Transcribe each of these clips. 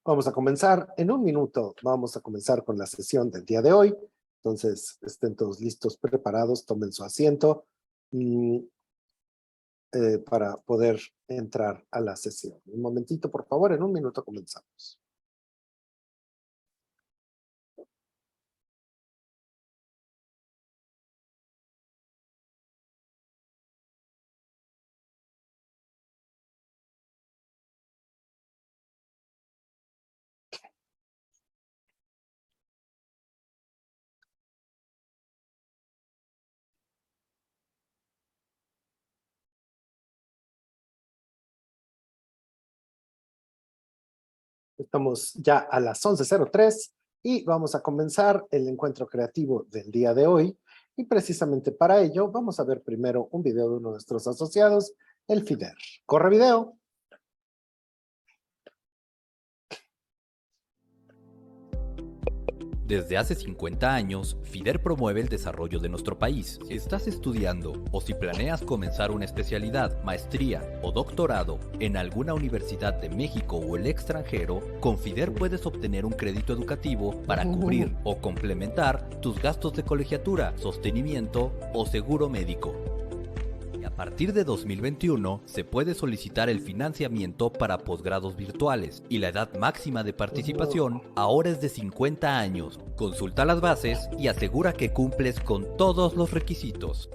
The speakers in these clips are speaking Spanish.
Vamos a comenzar en un minuto. Vamos a comenzar con la sesión del día de hoy. Entonces, estén todos listos, preparados, tomen su asiento para poder entrar a la sesión. Un momentito, por favor, en un minuto comenzamos. Estamos ya a las 11:03 y vamos a comenzar el encuentro creativo del día de hoy. Y precisamente para ello vamos a ver primero un video de uno de nuestros asociados, el FIDER. ¡Corre video! Desde hace 50 años, FIDER promueve el desarrollo de nuestro país. Si estás estudiando o si planeas comenzar una especialidad, maestría o doctorado en alguna universidad de México o el extranjero, con FIDER puedes obtener un crédito educativo para cubrir o complementar tus gastos de colegiatura, sostenimiento o seguro médico. A partir de 2021 se puede solicitar el financiamiento para posgrados virtuales y la edad máxima de participación ahora es de 50 años. Consulta las bases y asegura que cumples con todos los requisitos.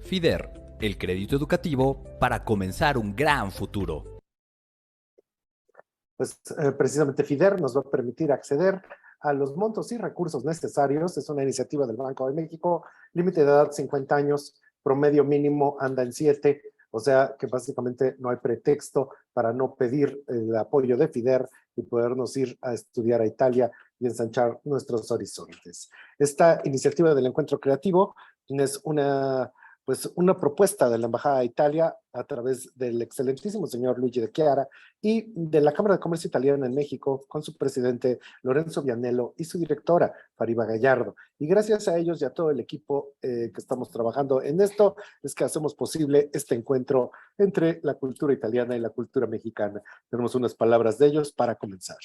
FIDER, el crédito educativo para comenzar un gran futuro. Pues precisamente FIDER nos va a permitir acceder a los montos y recursos necesarios. Es una iniciativa del Banco de México, límite de edad 50 años, promedio mínimo anda en 7, o sea que básicamente no hay pretexto para no pedir el apoyo de FIDER y podernos ir a estudiar a Italia y ensanchar nuestros horizontes. Esta iniciativa del encuentro creativo es una propuesta de la Embajada de Italia a través del excelentísimo señor Luigi De Chiara y de la Cámara de Comercio Italiana en México con su presidente Lorenzo Vianello y su directora Fariba Gallardo. Y gracias a ellos y a todo el equipo que estamos trabajando en esto es que hacemos posible este encuentro entre la cultura italiana y la cultura mexicana. Tenemos unas palabras de ellos para comenzar.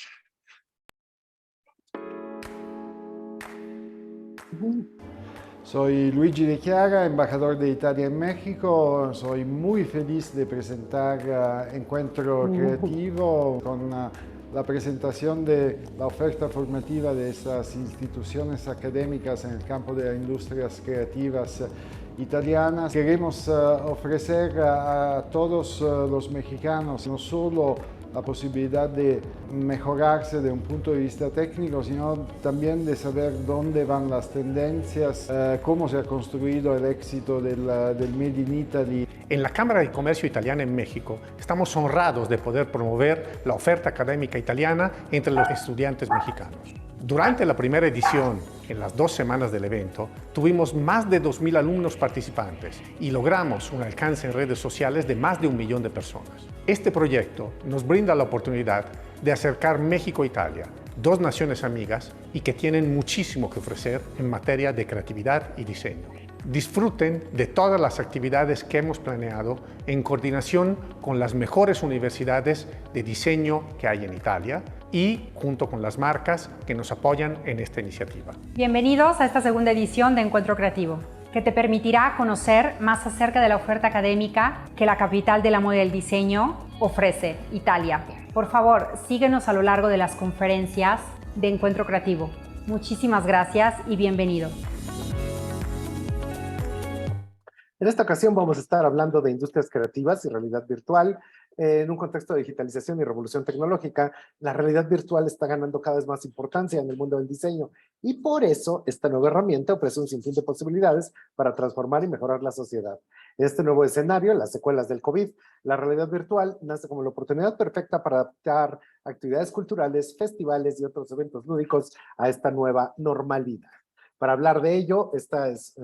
Soy Luigi De Chiara, embajador de Italia en México. Soy muy feliz de presentar Encuentro Creativo con la presentación de la oferta formativa de estas instituciones académicas en el campo de las industrias creativas italianas. Queremos ofrecer a todos los mexicanos no solo la posibilidad de mejorarse de un punto de vista técnico, sino también de saber dónde van las tendencias, cómo se ha construido el éxito del Made in Italy. En la Cámara de Comercio Italiana en México estamos honrados de poder promover la oferta académica italiana entre los estudiantes mexicanos. Durante la primera edición, en las 2 semanas del evento, tuvimos más de 2.000 alumnos participantes y logramos un alcance en redes sociales de más de 1 millón de personas. Este proyecto nos brinda la oportunidad de acercar México e Italia, 2 naciones amigas y que tienen muchísimo que ofrecer en materia de creatividad y diseño. Disfruten de todas las actividades que hemos planeado en coordinación con las mejores universidades de diseño que hay en Italia y junto con las marcas que nos apoyan en esta iniciativa. Bienvenidos a esta segunda edición de Encuentro Creativo, que te permitirá conocer más acerca de la oferta académica que la capital de la moda y el diseño ofrece, Italia. Por favor, síguenos a lo largo de las conferencias de Encuentro Creativo. Muchísimas gracias y bienvenido. En esta ocasión vamos a estar hablando de industrias creativas y realidad virtual. En un contexto de digitalización y revolución tecnológica, la realidad virtual está ganando cada vez más importancia en el mundo del diseño y por eso esta nueva herramienta ofrece un sinfín de posibilidades para transformar y mejorar la sociedad. En este nuevo escenario, las secuelas del COVID, la realidad virtual nace como la oportunidad perfecta para adaptar actividades culturales, festivales y otros eventos lúdicos a esta nueva normalidad. Para hablar de ello, esta es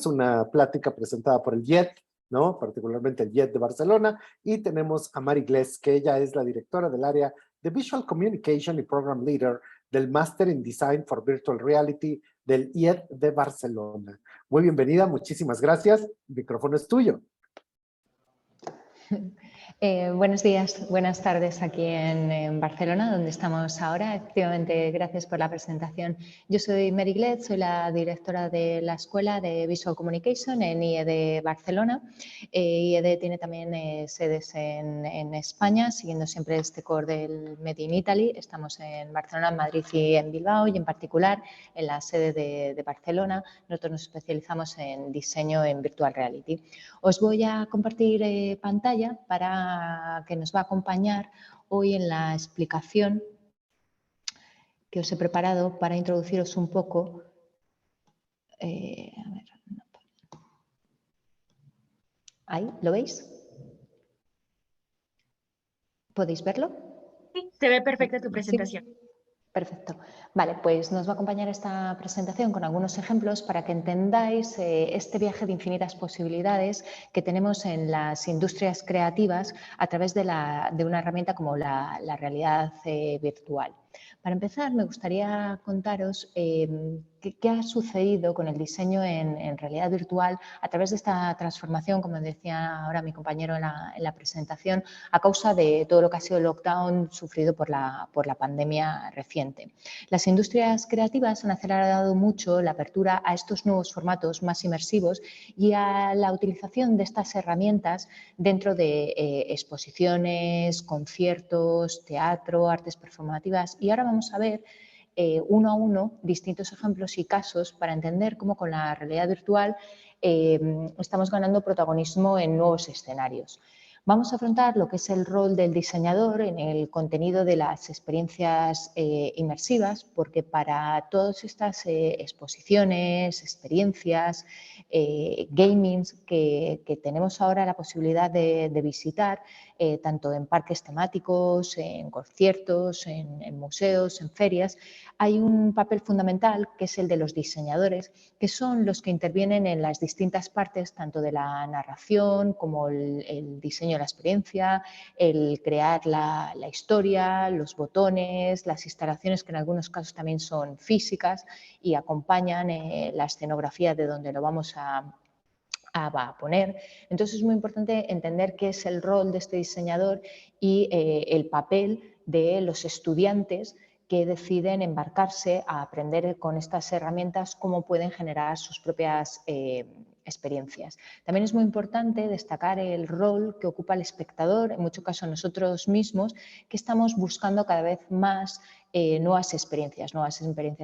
una plática presentada por el IED, ¿no? Particularmente el IED de Barcelona, y tenemos a Mari Glés, que ella es la directora del área de Visual Communication y Program Leader del Master in Design for Virtual Reality del IED de Barcelona. Muy bienvenida, muchísimas gracias. El micrófono es tuyo. Buenos días, buenas tardes aquí en Barcelona, donde estamos ahora. Efectivamente, gracias por la presentación. Yo soy Mary Gled, soy la directora de la Escuela de Visual Communication en IED Barcelona. IED tiene también sedes en España, siguiendo siempre este core del Made in Italy. Estamos en Barcelona, en Madrid y en Bilbao, y en particular en la sede de Barcelona. Nosotros nos especializamos en diseño en Virtual Reality. Os voy a compartir pantalla para que nos va a acompañar hoy en la explicación que os he preparado para introduciros un poco. A ver, ahí, ¿lo veis? ¿Podéis verlo? Sí, se ve perfecta tu presentación. Sí. Perfecto. Vale, pues nos va a acompañar esta presentación con algunos ejemplos para que entendáis este viaje de infinitas posibilidades que tenemos en las industrias creativas a través de una herramienta como la realidad virtual. Para empezar, me gustaría contaros qué ha sucedido con el diseño en realidad virtual a través de esta transformación, como decía ahora mi compañero en la presentación, a causa de todo lo que ha sido el lockdown sufrido por la pandemia reciente. Las industrias creativas han acelerado mucho la apertura a estos nuevos formatos más inmersivos y a la utilización de estas herramientas dentro de exposiciones, conciertos, teatro, artes performativas. Y ahora vamos a ver uno a uno distintos ejemplos y casos para entender cómo con la realidad virtual estamos ganando protagonismo en nuevos escenarios. Vamos a afrontar lo que es el rol del diseñador en el contenido de las experiencias inmersivas, porque para todas estas exposiciones, experiencias, gamings que tenemos ahora la posibilidad de visitar, tanto en parques temáticos, en conciertos, en museos, en ferias, hay un papel fundamental que es el de los diseñadores, que son los que intervienen en las distintas partes, tanto de la narración como el diseño de la experiencia, el crear la historia, los botones, las instalaciones que en algunos casos también son físicas y acompañan la escenografía de donde lo vamos a poner. Entonces es muy importante entender qué es el rol de este diseñador y el papel de los estudiantes que deciden embarcarse a aprender con estas herramientas cómo pueden generar sus propias experiencias. También es muy importante destacar el rol que ocupa el espectador, en muchos casos nosotros mismos, que estamos buscando cada vez más nuevas experiencias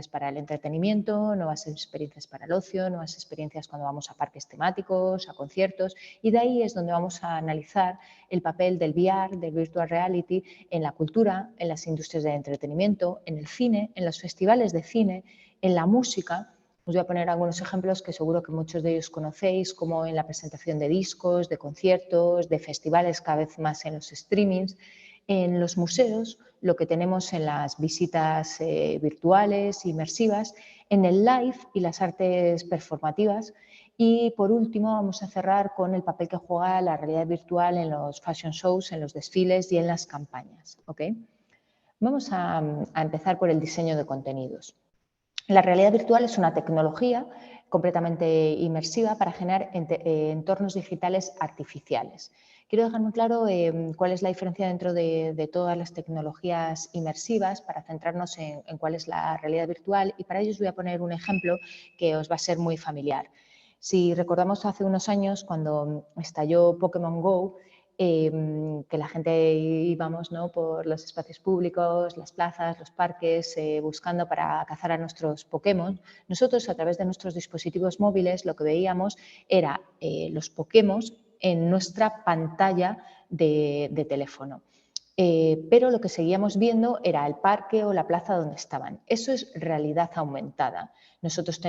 para el entretenimiento, nuevas experiencias para el ocio, nuevas experiencias cuando vamos a parques temáticos, a conciertos, y de ahí es donde vamos a analizar el papel del VR, del Virtual Reality, en la cultura, en las industrias del entretenimiento, en el cine, en los festivales de cine, en la música. Os voy a poner algunos ejemplos que seguro que muchos de ellos conocéis, como en la presentación de discos, de conciertos, de festivales, cada vez más en los streamings. En los museos, lo que tenemos en las visitas virtuales, inmersivas, en el live y las artes performativas. Y por último, vamos a cerrar con el papel que juega la realidad virtual en los fashion shows, en los desfiles y en las campañas. ¿Okay? Vamos a empezar por el diseño de contenidos. La realidad virtual es una tecnología completamente inmersiva para generar entornos digitales artificiales. Quiero dejar muy claro cuál es la diferencia dentro de todas las tecnologías inmersivas para centrarnos en cuál es la realidad virtual, y para ello os voy a poner un ejemplo que os va a ser muy familiar. Si recordamos hace unos años cuando estalló Pokémon Go, que la gente íbamos, ¿no?, por los espacios públicos, las plazas, los parques, buscando para cazar a nuestros Pokémon, nosotros a través de nuestros dispositivos móviles lo que veíamos era los Pokémon en nuestra pantalla de teléfono. Pero lo que seguíamos viendo era el parque o la plaza donde estaban. Eso es realidad aumentada. Nosotros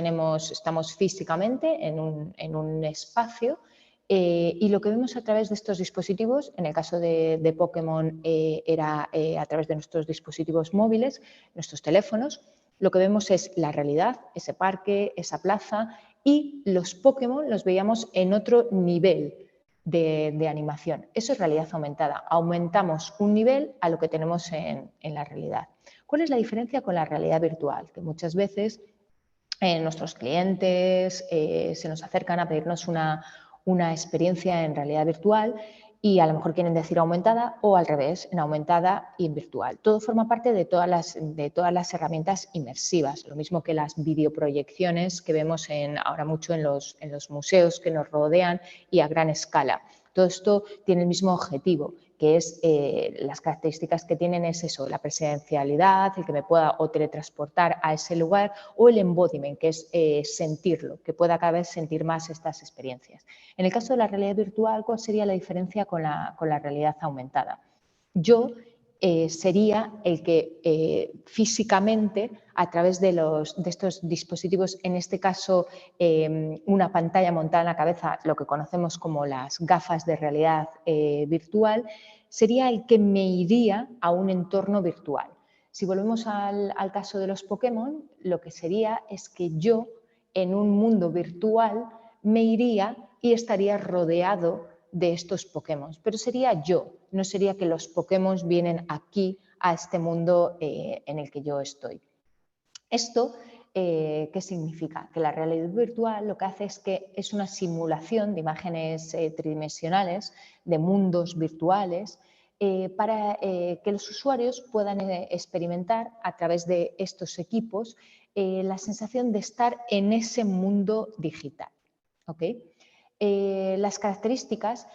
estamos físicamente en un espacio y lo que vemos a través de estos dispositivos, en el caso de Pokémon era a través de nuestros dispositivos móviles, nuestros teléfonos, lo que vemos es la realidad, ese parque, esa plaza, y los Pokémon los veíamos en otro nivel de animación. Eso es realidad aumentada. Aumentamos un nivel a lo que tenemos en la realidad. ¿Cuál es la diferencia con la realidad virtual? Que muchas veces nuestros clientes se nos acercan a pedirnos una experiencia en realidad virtual y a lo mejor quieren decir aumentada o al revés, en aumentada y en virtual. Todo forma parte de todas las herramientas inmersivas, lo mismo que las videoproyecciones que vemos ahora mucho en los museos que nos rodean y a gran escala. Todo esto tiene el mismo objetivo, que es las características que tienen es eso, la presencialidad, el que me pueda o teletransportar a ese lugar, o el embodiment, que es sentirlo, que pueda cada vez sentir más estas experiencias. En el caso de la realidad virtual, ¿cuál sería la diferencia con la realidad aumentada? Yo sería el que físicamente, a través de estos dispositivos, en este caso una pantalla montada en la cabeza, lo que conocemos como las gafas de realidad virtual, sería el que me iría a un entorno virtual. Si volvemos al caso de los Pokémon, lo que sería es que yo, en un mundo virtual, me iría y estaría rodeado de estos Pokémon, pero sería yo, no sería que los Pokémon vienen aquí a este mundo en el que yo estoy. Esto, ¿qué significa? Que la realidad virtual lo que hace es que es una simulación de imágenes tridimensionales, de mundos virtuales, para que los usuarios puedan experimentar a través de estos equipos la sensación de estar en ese mundo digital. ¿Okay? Las características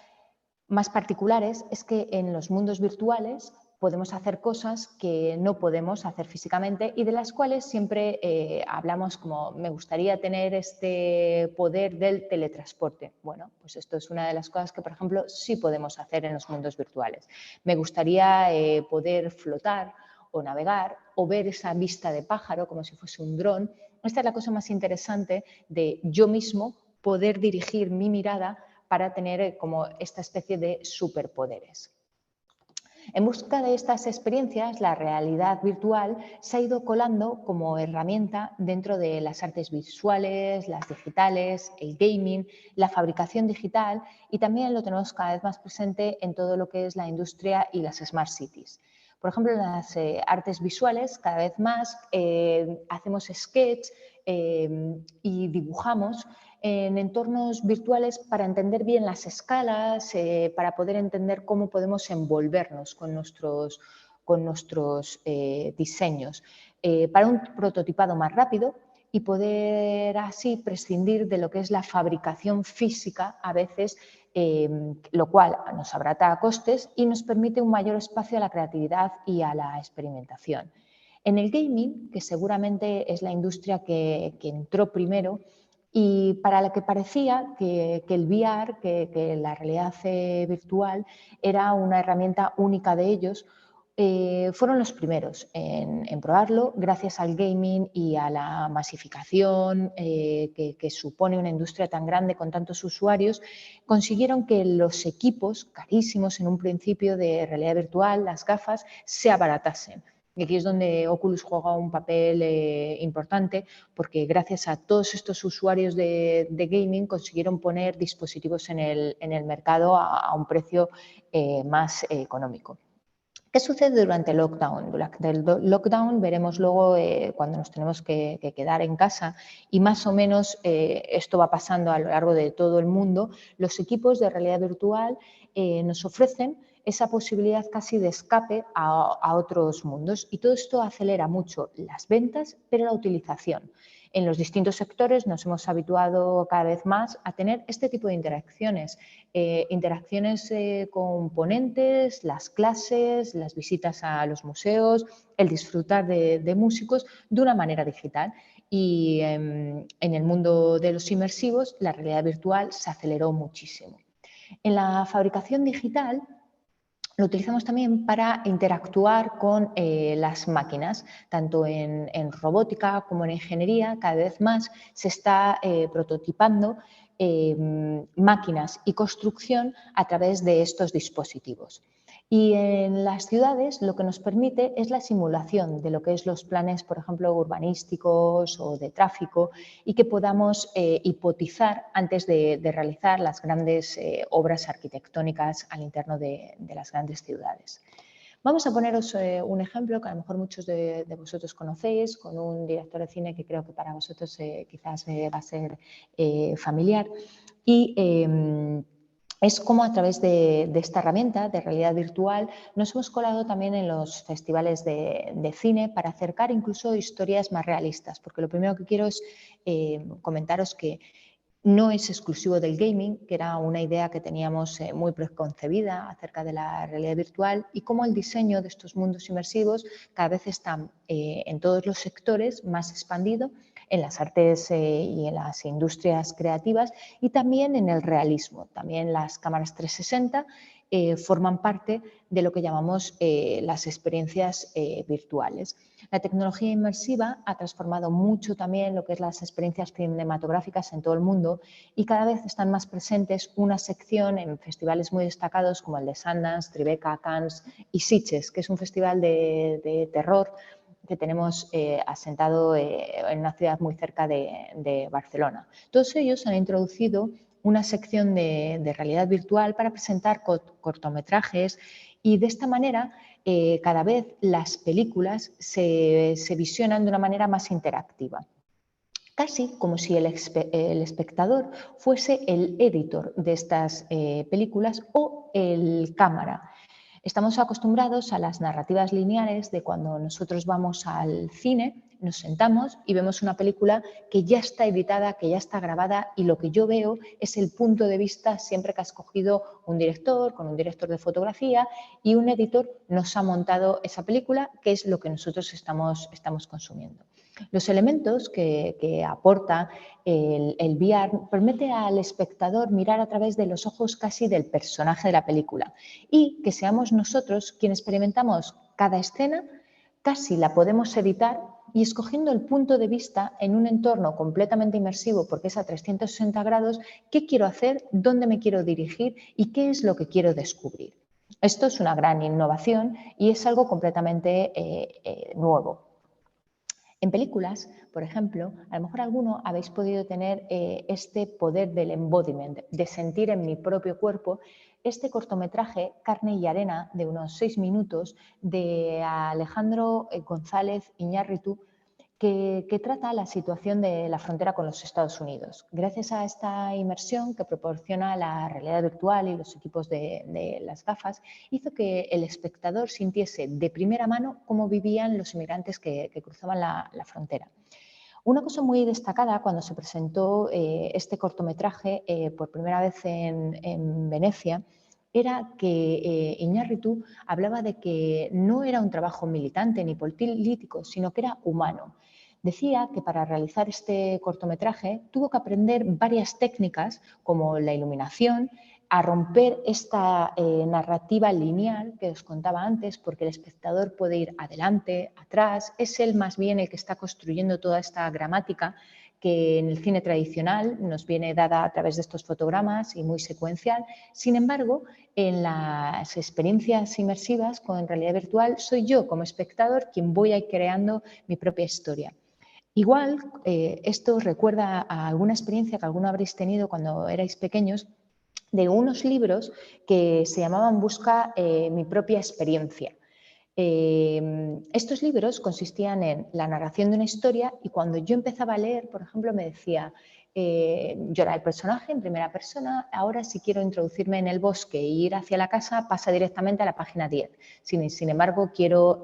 más particulares es que en los mundos virtuales podemos hacer cosas que no podemos hacer físicamente y de las cuales siempre hablamos como me gustaría tener este poder del teletransporte. Bueno, pues esto es una de las cosas que, por ejemplo, sí podemos hacer en los mundos virtuales. Me gustaría poder flotar o navegar o ver esa vista de pájaro como si fuese un dron. Esta es la cosa más interesante de yo mismo poder dirigir mi mirada para tener como esta especie de superpoderes. En busca de estas experiencias, la realidad virtual se ha ido colando como herramienta dentro de las artes visuales, las digitales, el gaming, la fabricación digital y también lo tenemos cada vez más presente en todo lo que es la industria y las smart cities. Por ejemplo, en las artes visuales cada vez más hacemos sketch y dibujamos en entornos virtuales para entender bien las escalas, para poder entender cómo podemos envolvernos con nuestros diseños, para un prototipado más rápido y poder así prescindir de lo que es la fabricación física a veces, lo cual nos abarata costes y nos permite un mayor espacio a la creatividad y a la experimentación. En el gaming, que seguramente es la industria que entró primero, y para la que parecía que el VR, que la realidad virtual, era una herramienta única de ellos, fueron los primeros en probarlo gracias al gaming y a la masificación que supone una industria tan grande con tantos usuarios, consiguieron que los equipos carísimos en un principio de realidad virtual, las gafas, se abaratasen. Y aquí es donde Oculus juega un papel importante porque gracias a todos estos usuarios de gaming consiguieron poner dispositivos en el mercado a un precio más económico. ¿Qué sucede durante el lockdown? Durante el lockdown veremos luego cuando nos tenemos que quedar en casa y más o menos esto va pasando a lo largo de todo el mundo. Los equipos de realidad virtual nos ofrecen esa posibilidad casi de escape a otros mundos y todo esto acelera mucho las ventas, pero la utilización. En los distintos sectores nos hemos habituado cada vez más a tener este tipo de interacciones, con ponentes, las clases, las visitas a los museos, el disfrutar de músicos de una manera digital. Y en el mundo de los inmersivos la realidad virtual se aceleró muchísimo. En la fabricación digital lo utilizamos también para interactuar con las máquinas, tanto en robótica como en ingeniería. Cada vez más se está prototipando máquinas y construcción a través de estos dispositivos. Y en las ciudades lo que nos permite es la simulación de lo que es los planes, por ejemplo, urbanísticos o de tráfico y que podamos hipotizar antes de realizar las grandes obras arquitectónicas al interno de las grandes ciudades. Vamos a poneros un ejemplo que a lo mejor muchos de vosotros conocéis, con un director de cine que creo que para vosotros quizás va a ser familiar. Y es como a través de esta herramienta de realidad virtual nos hemos colado también en los festivales de cine para acercar incluso historias más realistas, porque lo primero que quiero es comentaros que no es exclusivo del gaming, que era una idea que teníamos muy preconcebida acerca de la realidad virtual y cómo el diseño de estos mundos inmersivos cada vez está en todos los sectores más expandido, en las artes y en las industrias creativas y también en el realismo. También las cámaras 360 forman parte de lo que llamamos las experiencias virtuales. La tecnología inmersiva ha transformado mucho también lo que es las experiencias cinematográficas en todo el mundo y cada vez están más presentes una sección en festivales muy destacados como el de Sundance, Tribeca, Cannes y Sitges, que es un festival de terror que tenemos asentado en una ciudad muy cerca de Barcelona. Todos ellos han introducido una sección de realidad virtual para presentar cortometrajes y de esta manera cada vez las películas se visionan de una manera más interactiva. Casi como si el espectador fuese el editor de estas películas o el cámara. Estamos acostumbrados a las narrativas lineales de cuando nosotros vamos al cine, nos sentamos y vemos una película que ya está editada, que ya está grabada y lo que yo veo es el punto de vista siempre que ha escogido un director, con un director de fotografía y un editor nos ha montado esa película, que es lo que nosotros estamos consumiendo. Los elementos que aporta el VR permite al espectador mirar a través de los ojos casi del personaje de la película y que seamos nosotros quienes experimentamos cada escena, casi la podemos editar y escogiendo el punto de vista en un entorno completamente inmersivo porque es a 360 grados, qué quiero hacer, dónde me quiero dirigir y qué es lo que quiero descubrir. Esto es una gran innovación y es algo completamente nuevo. En películas, por ejemplo, a lo mejor alguno habéis podido tener este poder del embodiment, de sentir en mi propio cuerpo este cortometraje Carne y Arena de unos 6 minutos de Alejandro González Iñárritu que trata la situación de la frontera con los Estados Unidos. Gracias a esta inmersión que proporciona la realidad virtual y los equipos de las gafas, hizo que el espectador sintiese de primera mano cómo vivían los inmigrantes que cruzaban la frontera. Una cosa muy destacada cuando se presentó este cortometraje por primera vez en Venecia era que Iñárritu hablaba de que no era un trabajo militante ni político, sino que era humano. Decía que para realizar este cortometraje tuvo que aprender varias técnicas como la iluminación, a romper esta narrativa lineal que os contaba antes, porque el espectador puede ir adelante, atrás, es él más bien el que está construyendo toda esta gramática que en el cine tradicional nos viene dada a través de estos fotogramas y muy secuencial. Sin embargo, en las experiencias inmersivas con realidad virtual soy yo como espectador quien voy a ir creando mi propia historia. Igual, esto recuerda a alguna experiencia que alguno habréis tenido cuando erais pequeños de unos libros que se llamaban Busca mi propia experiencia. Estos libros consistían en la narración de una historia y cuando yo empezaba a leer, por ejemplo, me decía, yo era el personaje en primera persona, ahora si quiero introducirme en el bosque e ir hacia la casa, pasa directamente a la página 10. Sin embargo, quiero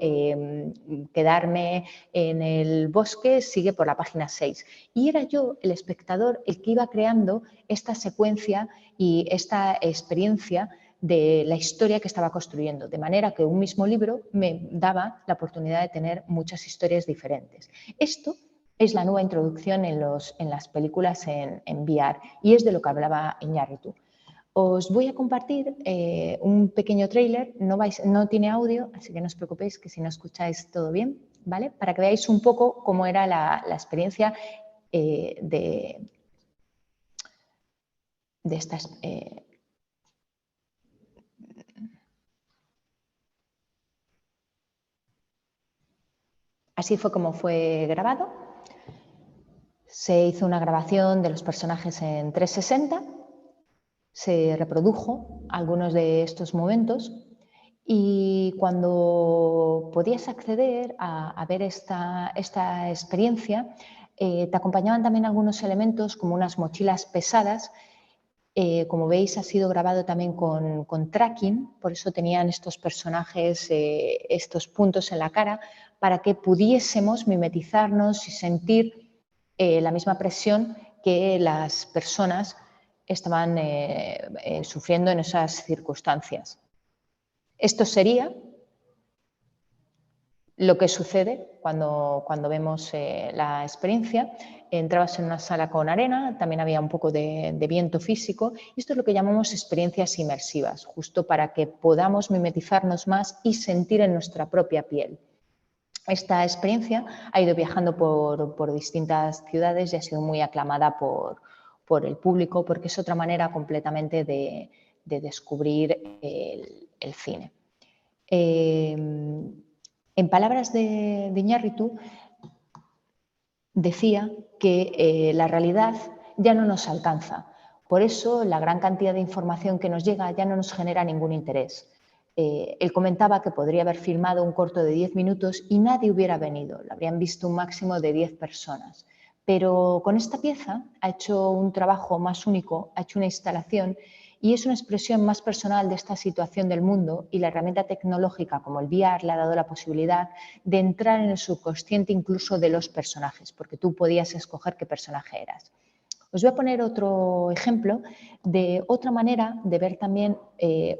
quedarme en el bosque, sigue por la página 6. Y era yo, el espectador, el que iba creando esta secuencia y esta experiencia de la historia que estaba construyendo, de manera que un mismo libro me daba la oportunidad de tener muchas historias diferentes. Esto es la nueva introducción en las películas en VR y es de lo que hablaba Iñárritu. Os voy a compartir un pequeño tráiler, no tiene audio, así que no os preocupéis que si no escucháis todo bien, ¿vale? Para que veáis un poco cómo era la experiencia de estas... Así fue como fue grabado. Se hizo una grabación de los personajes en 360, se reprodujo algunos de estos momentos y cuando podías acceder a ver esta experiencia, te acompañaban también algunos elementos como unas mochilas pesadas Como veis, ha sido grabado también con tracking, por eso tenían estos personajes estos puntos en la cara, para que pudiésemos mimetizarnos y sentir la misma presión que las personas estaban sufriendo en esas circunstancias. Esto sería lo que sucede cuando vemos la experiencia. Entrabas en una sala con arena, también había un poco de viento físico, y esto es lo que llamamos experiencias inmersivas, justo para que podamos mimetizarnos más y sentir en nuestra propia piel. Esta experiencia ha ido viajando por distintas ciudades y ha sido muy aclamada por el público, porque es otra manera completamente de descubrir el cine. En palabras de Iñárritu, decía que la realidad ya no nos alcanza. Por eso la gran cantidad de información que nos llega ya no nos genera ningún interés. Él comentaba que podría haber filmado un corto de 10 minutos y nadie hubiera venido, lo habrían visto un máximo de 10 personas. Pero con esta pieza ha hecho un trabajo más único, ha hecho una instalación y es una expresión más personal de esta situación del mundo, y la herramienta tecnológica como el VR le ha dado la posibilidad de entrar en el subconsciente incluso de los personajes, porque tú podías escoger qué personaje eras. Os voy a poner otro ejemplo de otra manera de ver también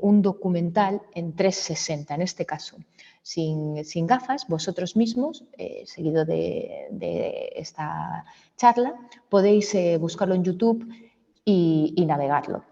un documental en 360, en este caso. Sin gafas, vosotros mismos, seguido de esta charla, podéis buscarlo en YouTube y navegarlo.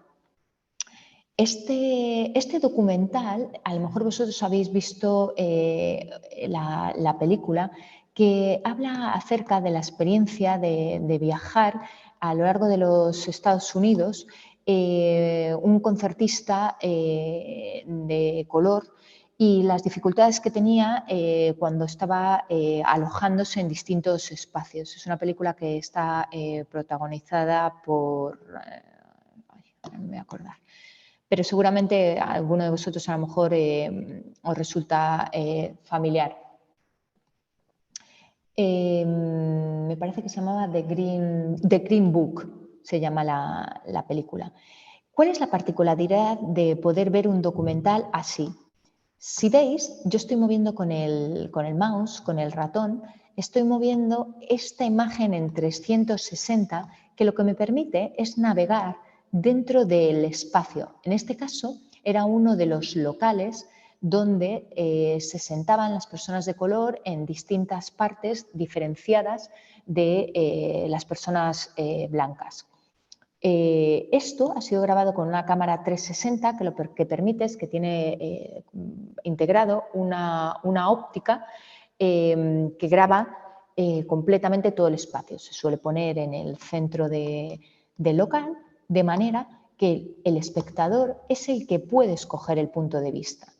Este documental, a lo mejor vosotros habéis visto la película, que habla acerca de la experiencia de viajar a lo largo de los Estados Unidos, un concertista de color y las dificultades que tenía cuando estaba alojándose en distintos espacios. Es una película que está protagonizada por... no me voy a acordar. Pero seguramente a alguno de vosotros a lo mejor os resulta familiar. Me parece que se llamaba The Green Book, se llama la película. ¿Cuál es la particularidad de poder ver un documental así? Si veis, yo estoy moviendo con el mouse, con el ratón, estoy moviendo esta imagen en 360, que lo que me permite es navegar dentro del espacio. En este caso, era uno de los locales donde se sentaban las personas de color en distintas partes diferenciadas de las personas blancas. Esto ha sido grabado con una cámara 360 que lo que permite es que tiene integrado una óptica que graba completamente todo el espacio. Se suele poner en el centro del local, de manera que el espectador es el que puede escoger el punto de vista.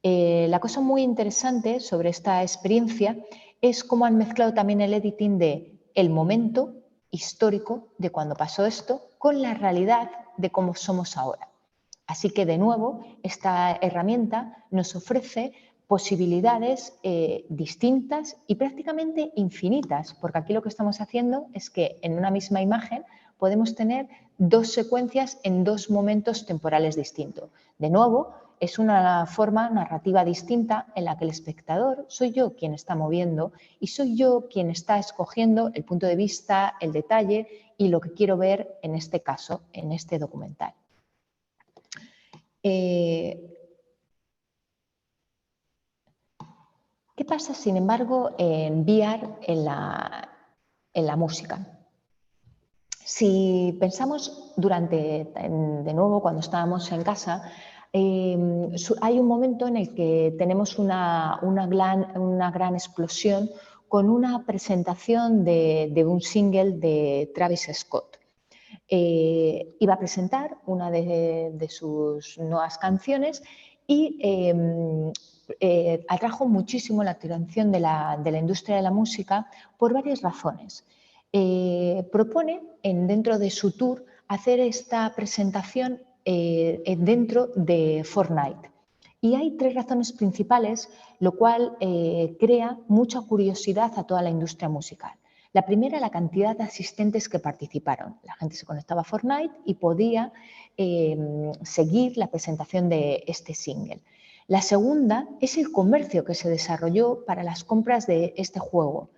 La cosa muy interesante sobre esta experiencia es cómo han mezclado también el editing de el momento histórico de cuando pasó esto con la realidad de cómo somos ahora. Así que, de nuevo, esta herramienta nos ofrece posibilidades distintas y prácticamente infinitas, porque aquí lo que estamos haciendo es que en una misma imagen podemos tener dos secuencias en dos momentos temporales distintos. De nuevo, es una forma narrativa distinta en la que el espectador soy yo quien está moviendo y soy yo quien está escogiendo el punto de vista, el detalle y lo que quiero ver en este caso, en este documental. ¿Qué pasa, sin embargo, en VR en la música? Si pensamos de nuevo, cuando estábamos en casa, hay un momento en el que tenemos una gran explosión con una presentación de un single de Travis Scott. Iba a presentar una de sus nuevas canciones y atrajo muchísimo la atención de la industria de la música por varias razones. Propone dentro de su tour hacer esta presentación dentro de Fortnite. Y hay tres razones principales, lo cual crea mucha curiosidad a toda la industria musical. La primera, la cantidad de asistentes que participaron. La gente se conectaba a Fortnite y podía seguir la presentación de este single. La segunda es el comercio que se desarrolló para las compras de este juego.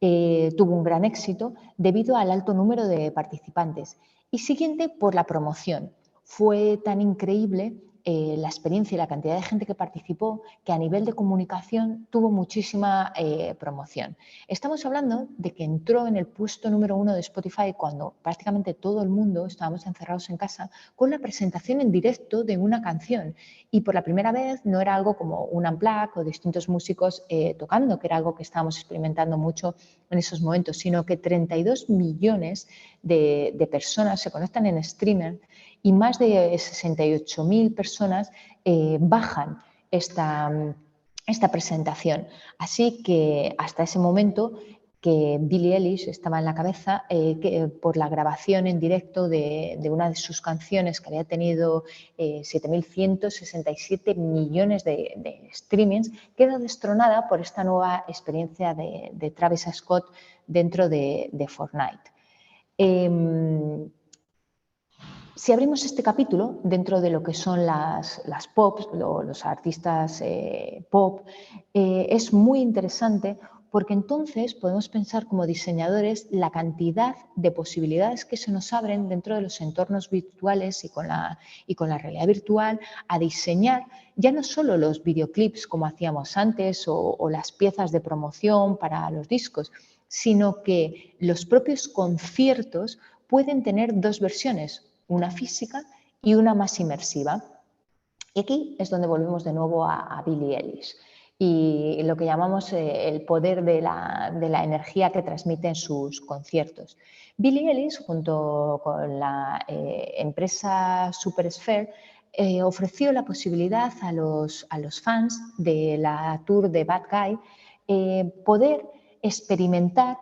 Tuvo un gran éxito debido al alto número de participantes. Y siguiente, por la promoción. Fue tan increíble la experiencia y la cantidad de gente que participó que a nivel de comunicación tuvo muchísima promoción. Estamos hablando de que entró en el puesto número 1 de Spotify cuando prácticamente todo el mundo estábamos encerrados en casa con la presentación en directo de una canción. Y por la primera vez no era algo como un unplugged o distintos músicos tocando, que era algo que estábamos experimentando mucho en esos momentos, sino que 32 millones de personas se conectan en streamer y más de 68.000 personas bajan esta presentación. Así que hasta ese momento que Billie Eilish estaba en la cabeza por la grabación en directo de una de sus canciones que había tenido 7.167 millones de streamings, queda destronada por esta nueva experiencia de Travis Scott dentro de Fortnite. Si abrimos este capítulo dentro de lo que son las pop, los artistas pop, es muy interesante porque entonces podemos pensar como diseñadores la cantidad de posibilidades que se nos abren dentro de los entornos virtuales y con la realidad virtual a diseñar ya no solo los videoclips como hacíamos antes o las piezas de promoción para los discos, sino que los propios conciertos pueden tener dos versiones, una física y una más inmersiva. Y aquí es donde volvemos de nuevo a Billie Eilish y lo que llamamos el poder de la energía que transmite en sus conciertos. Billie Eilish, junto con la empresa Supersphere, ofreció la posibilidad a los fans de la tour de Bad Guy poder experimentar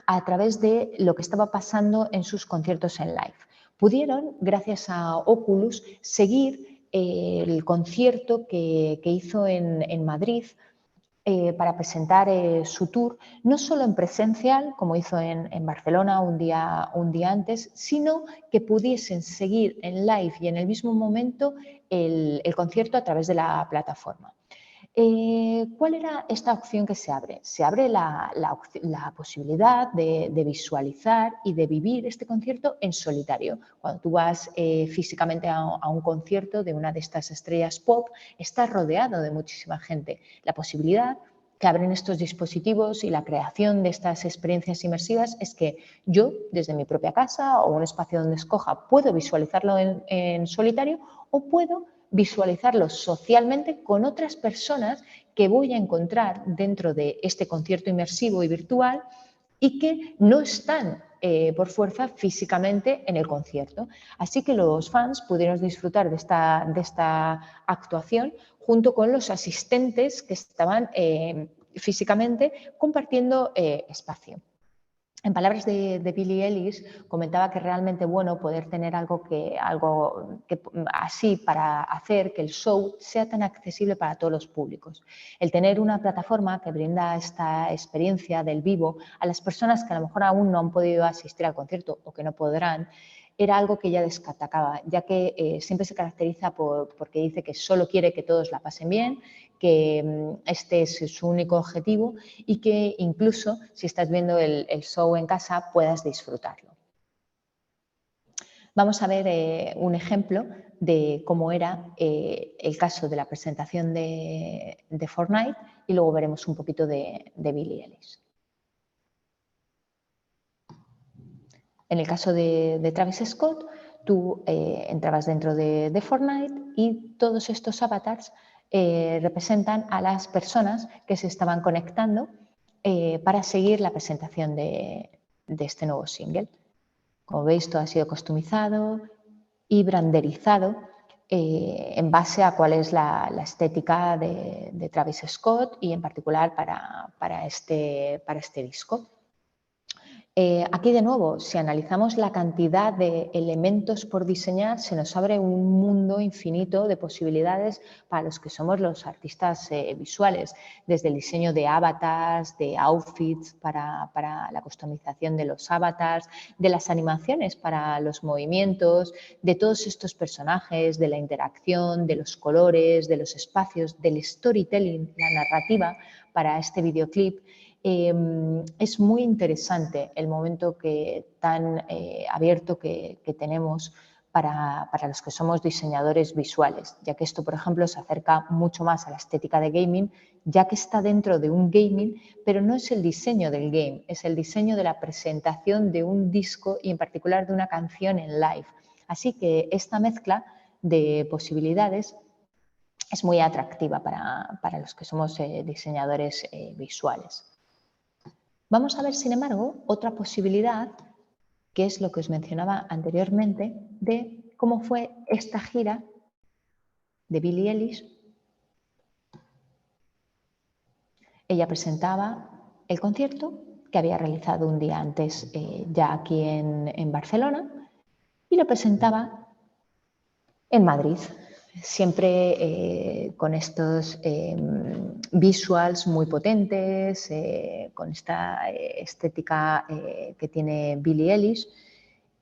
a través de lo que estaba pasando en sus conciertos en live. Pudieron, gracias a Oculus, seguir el concierto que hizo en Madrid para presentar su tour, no solo en presencial, como hizo en Barcelona un día antes, sino que pudiesen seguir en live y en el mismo momento el concierto a través de la plataforma. ¿Cuál era esta opción que se abre? Se abre la posibilidad de visualizar y de vivir este concierto en solitario. Cuando tú vas físicamente a un concierto de una de estas estrellas pop, estás rodeado de muchísima gente. La posibilidad que abren estos dispositivos y la creación de estas experiencias inmersivas es que yo, desde mi propia casa o un espacio donde escoja, puedo visualizarlo en solitario o puedo visualizarlo socialmente con otras personas que voy a encontrar dentro de este concierto inmersivo y virtual y que no están por fuerza físicamente en el concierto. Así que los fans pudieron disfrutar de esta actuación junto con los asistentes que estaban físicamente compartiendo espacio. En palabras de Billie Eilish, comentaba que realmente bueno poder tener algo así para hacer que el show sea tan accesible para todos los públicos. El tener una plataforma que brinda esta experiencia del vivo a las personas que a lo mejor aún no han podido asistir al concierto o que no podrán, era algo que ella destacaba, ya que siempre se caracteriza porque dice que solo quiere que todos la pasen bien, que este es su único objetivo y que incluso si estás viendo el show en casa puedas disfrutarlo. Vamos a ver un ejemplo de cómo era el caso de la presentación de Fortnite y luego veremos un poquito de Billie Eilish. En el caso de Travis Scott, tú entrabas dentro de Fortnite y todos estos avatars representan a las personas que se estaban conectando para seguir la presentación de este nuevo single. Como veis, todo ha sido customizado y branderizado en base a cuál es la estética de Travis Scott y en particular para este disco. Aquí de nuevo, si analizamos la cantidad de elementos por diseñar, se nos abre un mundo infinito de posibilidades para los que somos los artistas visuales, desde el diseño de avatars, de outfits para la customización de los avatars, de las animaciones para los movimientos, de todos estos personajes, de la interacción, de los colores, de los espacios, del storytelling, la narrativa para este videoclip. Es muy interesante el momento tan abierto que tenemos para los que somos diseñadores visuales, ya que esto, por ejemplo, se acerca mucho más a la estética de gaming, ya que está dentro de un gaming, pero no es el diseño del game, es el diseño de la presentación de un disco y en particular de una canción en live. Así que esta mezcla de posibilidades es muy atractiva para los que somos diseñadores visuales. Vamos a ver, sin embargo, otra posibilidad, que es lo que os mencionaba anteriormente, de cómo fue esta gira de Billie Eilish. Ella presentaba el concierto que había realizado un día antes ya aquí en Barcelona y lo presentaba en Madrid. Siempre con estos visuals muy potentes, con esta estética que tiene Billie Eilish.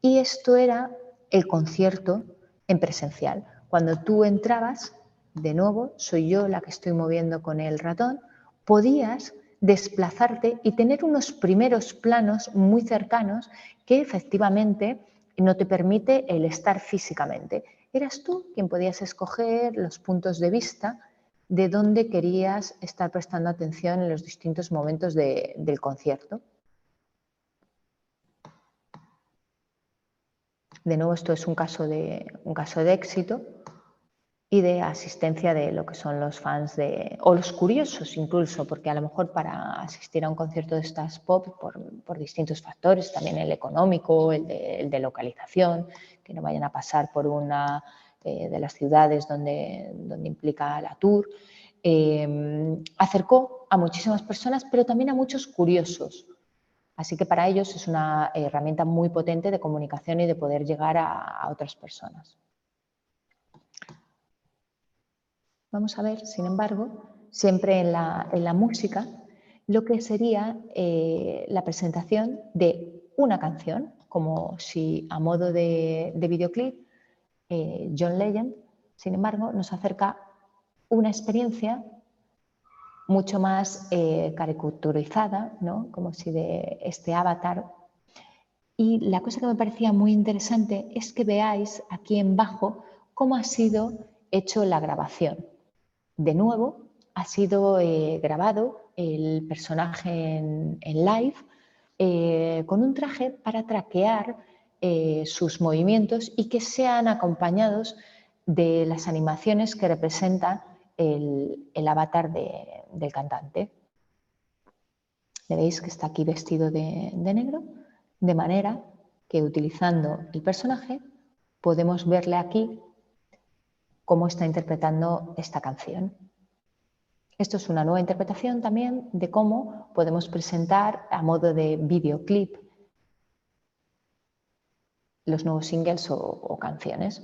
Y esto era el concierto en presencial. Cuando tú entrabas, de nuevo, soy yo la que estoy moviendo con el ratón, podías desplazarte y tener unos primeros planos muy cercanos que efectivamente no te permite el estar físicamente. Eras tú quien podías escoger los puntos de vista de dónde querías estar prestando atención en los distintos momentos del concierto. De nuevo, esto es un caso de éxito y de asistencia de lo que son los fans o los curiosos incluso, porque a lo mejor para asistir a un concierto de estas pop, por distintos factores, también el económico, el de localización, que no vayan a pasar por una de las ciudades donde implica la tour, acercó a muchísimas personas, pero también a muchos curiosos. Así que para ellos es una herramienta muy potente de comunicación y de poder llegar a otras personas. Vamos a ver, sin embargo, siempre en la música, lo que sería la presentación de una canción, como si a modo de videoclip, John Legend, sin embargo, nos acerca una experiencia mucho más caricaturizada, ¿no? Como si de este avatar. Y la cosa que me parecía muy interesante es que veáis aquí en bajo cómo ha sido hecho la grabación. De nuevo, ha sido grabado el personaje en live con un traje para traquear sus movimientos y que sean acompañados de las animaciones que representa el avatar del cantante. ¿Le veis que está aquí vestido de negro? De manera que utilizando el personaje podemos verle aquí cómo está interpretando esta canción. Esto es una nueva interpretación también de cómo podemos presentar a modo de videoclip los nuevos singles o canciones.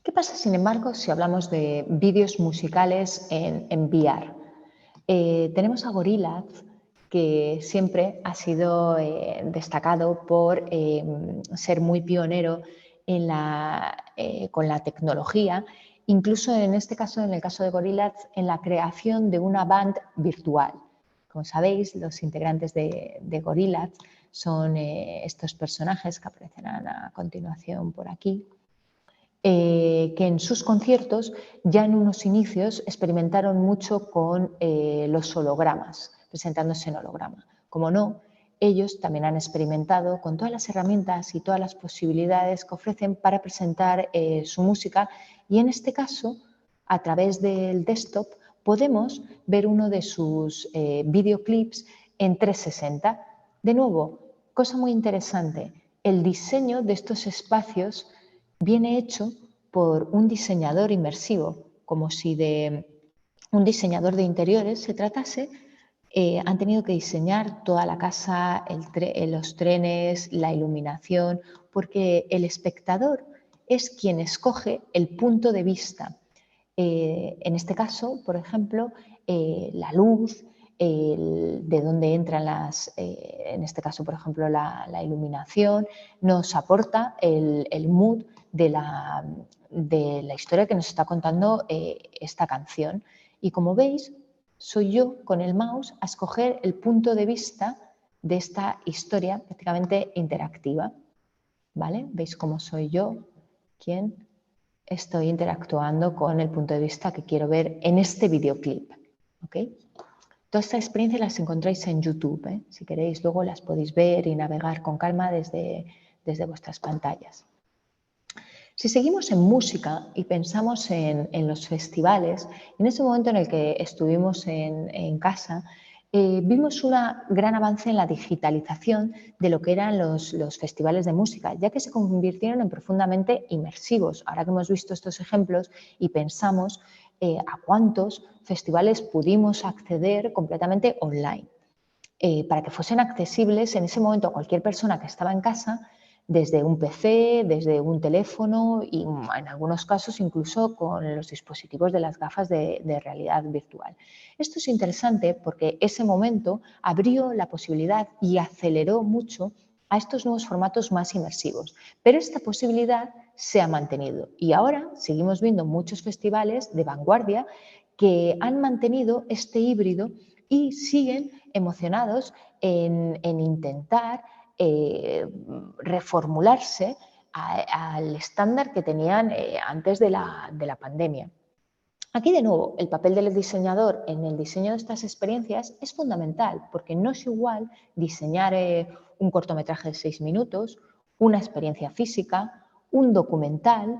¿Qué pasa, sin embargo, si hablamos de vídeos musicales en VR? Tenemos a Gorillaz, que siempre ha sido destacado por ser muy pionero con la tecnología, incluso en este caso, en el caso de Gorillaz, en la creación de una band virtual. Como sabéis, los integrantes de Gorillaz son estos personajes que aparecerán a continuación por aquí, que en sus conciertos ya en unos inicios experimentaron mucho con los hologramas, presentándose en holograma. Como no, ellos también han experimentado con todas las herramientas y todas las posibilidades que ofrecen para presentar su música y en este caso, a través del desktop, podemos ver uno de sus videoclips en 360. De nuevo, cosa muy interesante, el diseño de estos espacios viene hecho por un diseñador inmersivo, como si de un diseñador de interiores se tratase, han tenido que diseñar toda la casa, los trenes, la iluminación, porque el espectador es quien escoge el punto de vista. En este caso, por ejemplo, la luz, de dónde entran en este caso, por ejemplo, la iluminación, nos aporta el mood de la historia que nos está contando esta canción. Y como veis, soy yo con el mouse a escoger el punto de vista de esta historia prácticamente interactiva. ¿Vale? ¿Veis cómo soy yo quien estoy interactuando con el punto de vista que quiero ver en este videoclip? ¿Okay? Toda esta experiencia las encontráis en YouTube. Si queréis, luego las podéis ver y navegar con calma desde vuestras pantallas. Si seguimos en música y pensamos en los festivales, en ese momento en el que estuvimos en casa, vimos un gran avance en la digitalización de lo que eran los festivales de música, ya que se convirtieron en profundamente inmersivos. Ahora que hemos visto estos ejemplos y pensamos a cuántos festivales pudimos acceder completamente online. Para que fuesen accesibles en ese momento a cualquier persona que estaba en casa, desde un PC, desde un teléfono y en algunos casos incluso con los dispositivos de las gafas de realidad virtual. Esto es interesante porque ese momento abrió la posibilidad y aceleró mucho a estos nuevos formatos más inmersivos, pero esta posibilidad se ha mantenido y ahora seguimos viendo muchos festivales de vanguardia que han mantenido este híbrido y siguen emocionados en intentar reformularse al estándar que tenían antes de la pandemia. Aquí, de nuevo, el papel del diseñador en el diseño de estas experiencias es fundamental, porque no es igual diseñar un cortometraje de 6 minutos, una experiencia física, un documental,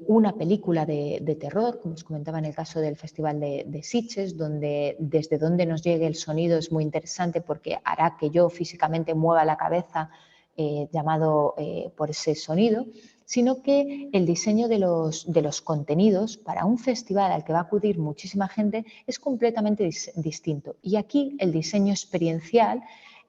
una película de terror, como os comentaba en el caso del Festival de Sitges, donde desde donde nos llegue el sonido es muy interesante porque hará que yo físicamente mueva la cabeza llamado por ese sonido, sino que el diseño de los contenidos para un festival al que va a acudir muchísima gente es completamente distinto. Y aquí el diseño experiencial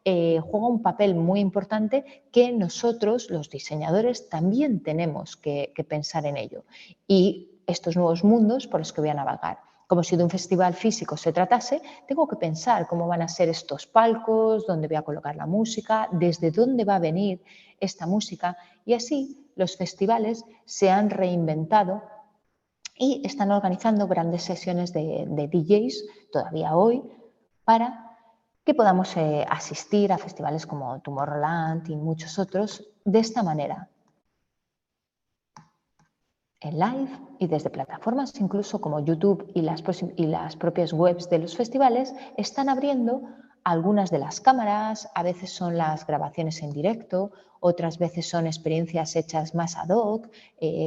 juega un papel muy importante que nosotros, los diseñadores, también tenemos que pensar en ello. Y estos nuevos mundos por los que voy a navegar. Como si de un festival físico se tratase, tengo que pensar cómo van a ser estos palcos, dónde voy a colocar la música, desde dónde va a venir esta música. Y así los festivales se han reinventado y están organizando grandes sesiones de DJs todavía hoy para que podamos asistir a festivales como Tomorrowland y muchos otros de esta manera, en live y desde plataformas incluso como YouTube y las propias webs de los festivales están abriendo algunas de las cámaras, a veces son las grabaciones en directo, otras veces son experiencias hechas más ad hoc,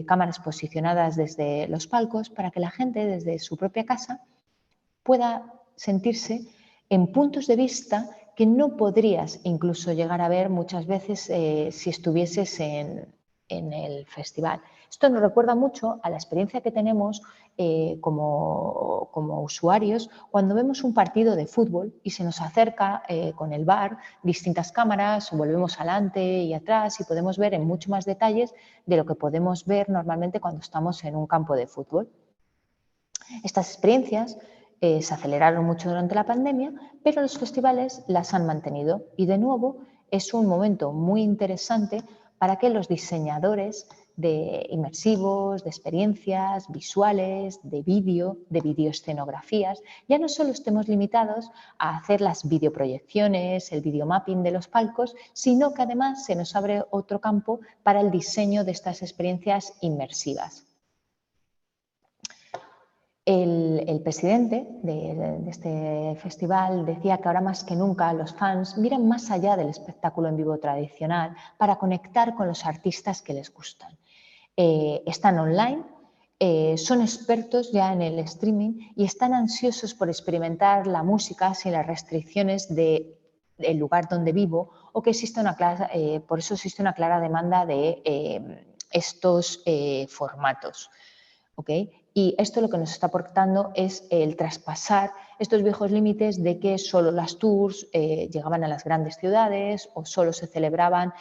cámaras posicionadas desde los palcos para que la gente desde su propia casa pueda sentirse en puntos de vista que no podrías incluso llegar a ver muchas veces si estuvieses en el festival. Esto nos recuerda mucho a la experiencia que tenemos como usuarios cuando vemos un partido de fútbol y se nos acerca con el VAR distintas cámaras, o volvemos adelante y atrás y podemos ver en mucho más detalles de lo que podemos ver normalmente cuando estamos en un campo de fútbol. Estas experiencias se aceleraron mucho durante la pandemia, pero los festivales las han mantenido y de nuevo es un momento muy interesante para que los diseñadores de inmersivos, de experiencias visuales, de videoescenografías, ya no solo estemos limitados a hacer las videoproyecciones, el videomapping de los palcos, sino que además se nos abre otro campo para el diseño de estas experiencias inmersivas. El presidente de este festival decía que ahora más que nunca los fans miran más allá del espectáculo en vivo tradicional para conectar con los artistas que les gustan. Están online, son expertos ya en el streaming y están ansiosos por experimentar la música sin las restricciones del lugar donde vivo o que por eso existe una clara demanda de estos formatos. ¿Okay? Y esto lo que nos está aportando es el traspasar estos viejos límites de que solo las tours llegaban a las grandes ciudades o solo se celebraban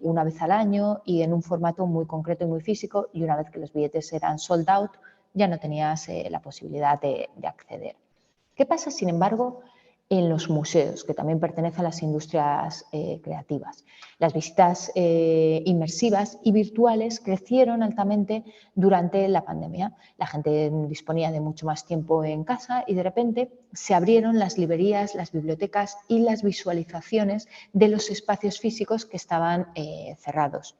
una vez al año y en un formato muy concreto y muy físico, y una vez que los billetes eran sold out ya no tenías la posibilidad de acceder. ¿Qué pasa, sin embargo, en los museos, que también pertenecen a las industrias creativas? Las visitas inmersivas y virtuales crecieron altamente durante la pandemia. La gente disponía de mucho más tiempo en casa y de repente se abrieron las librerías, las bibliotecas y las visualizaciones de los espacios físicos que estaban cerrados.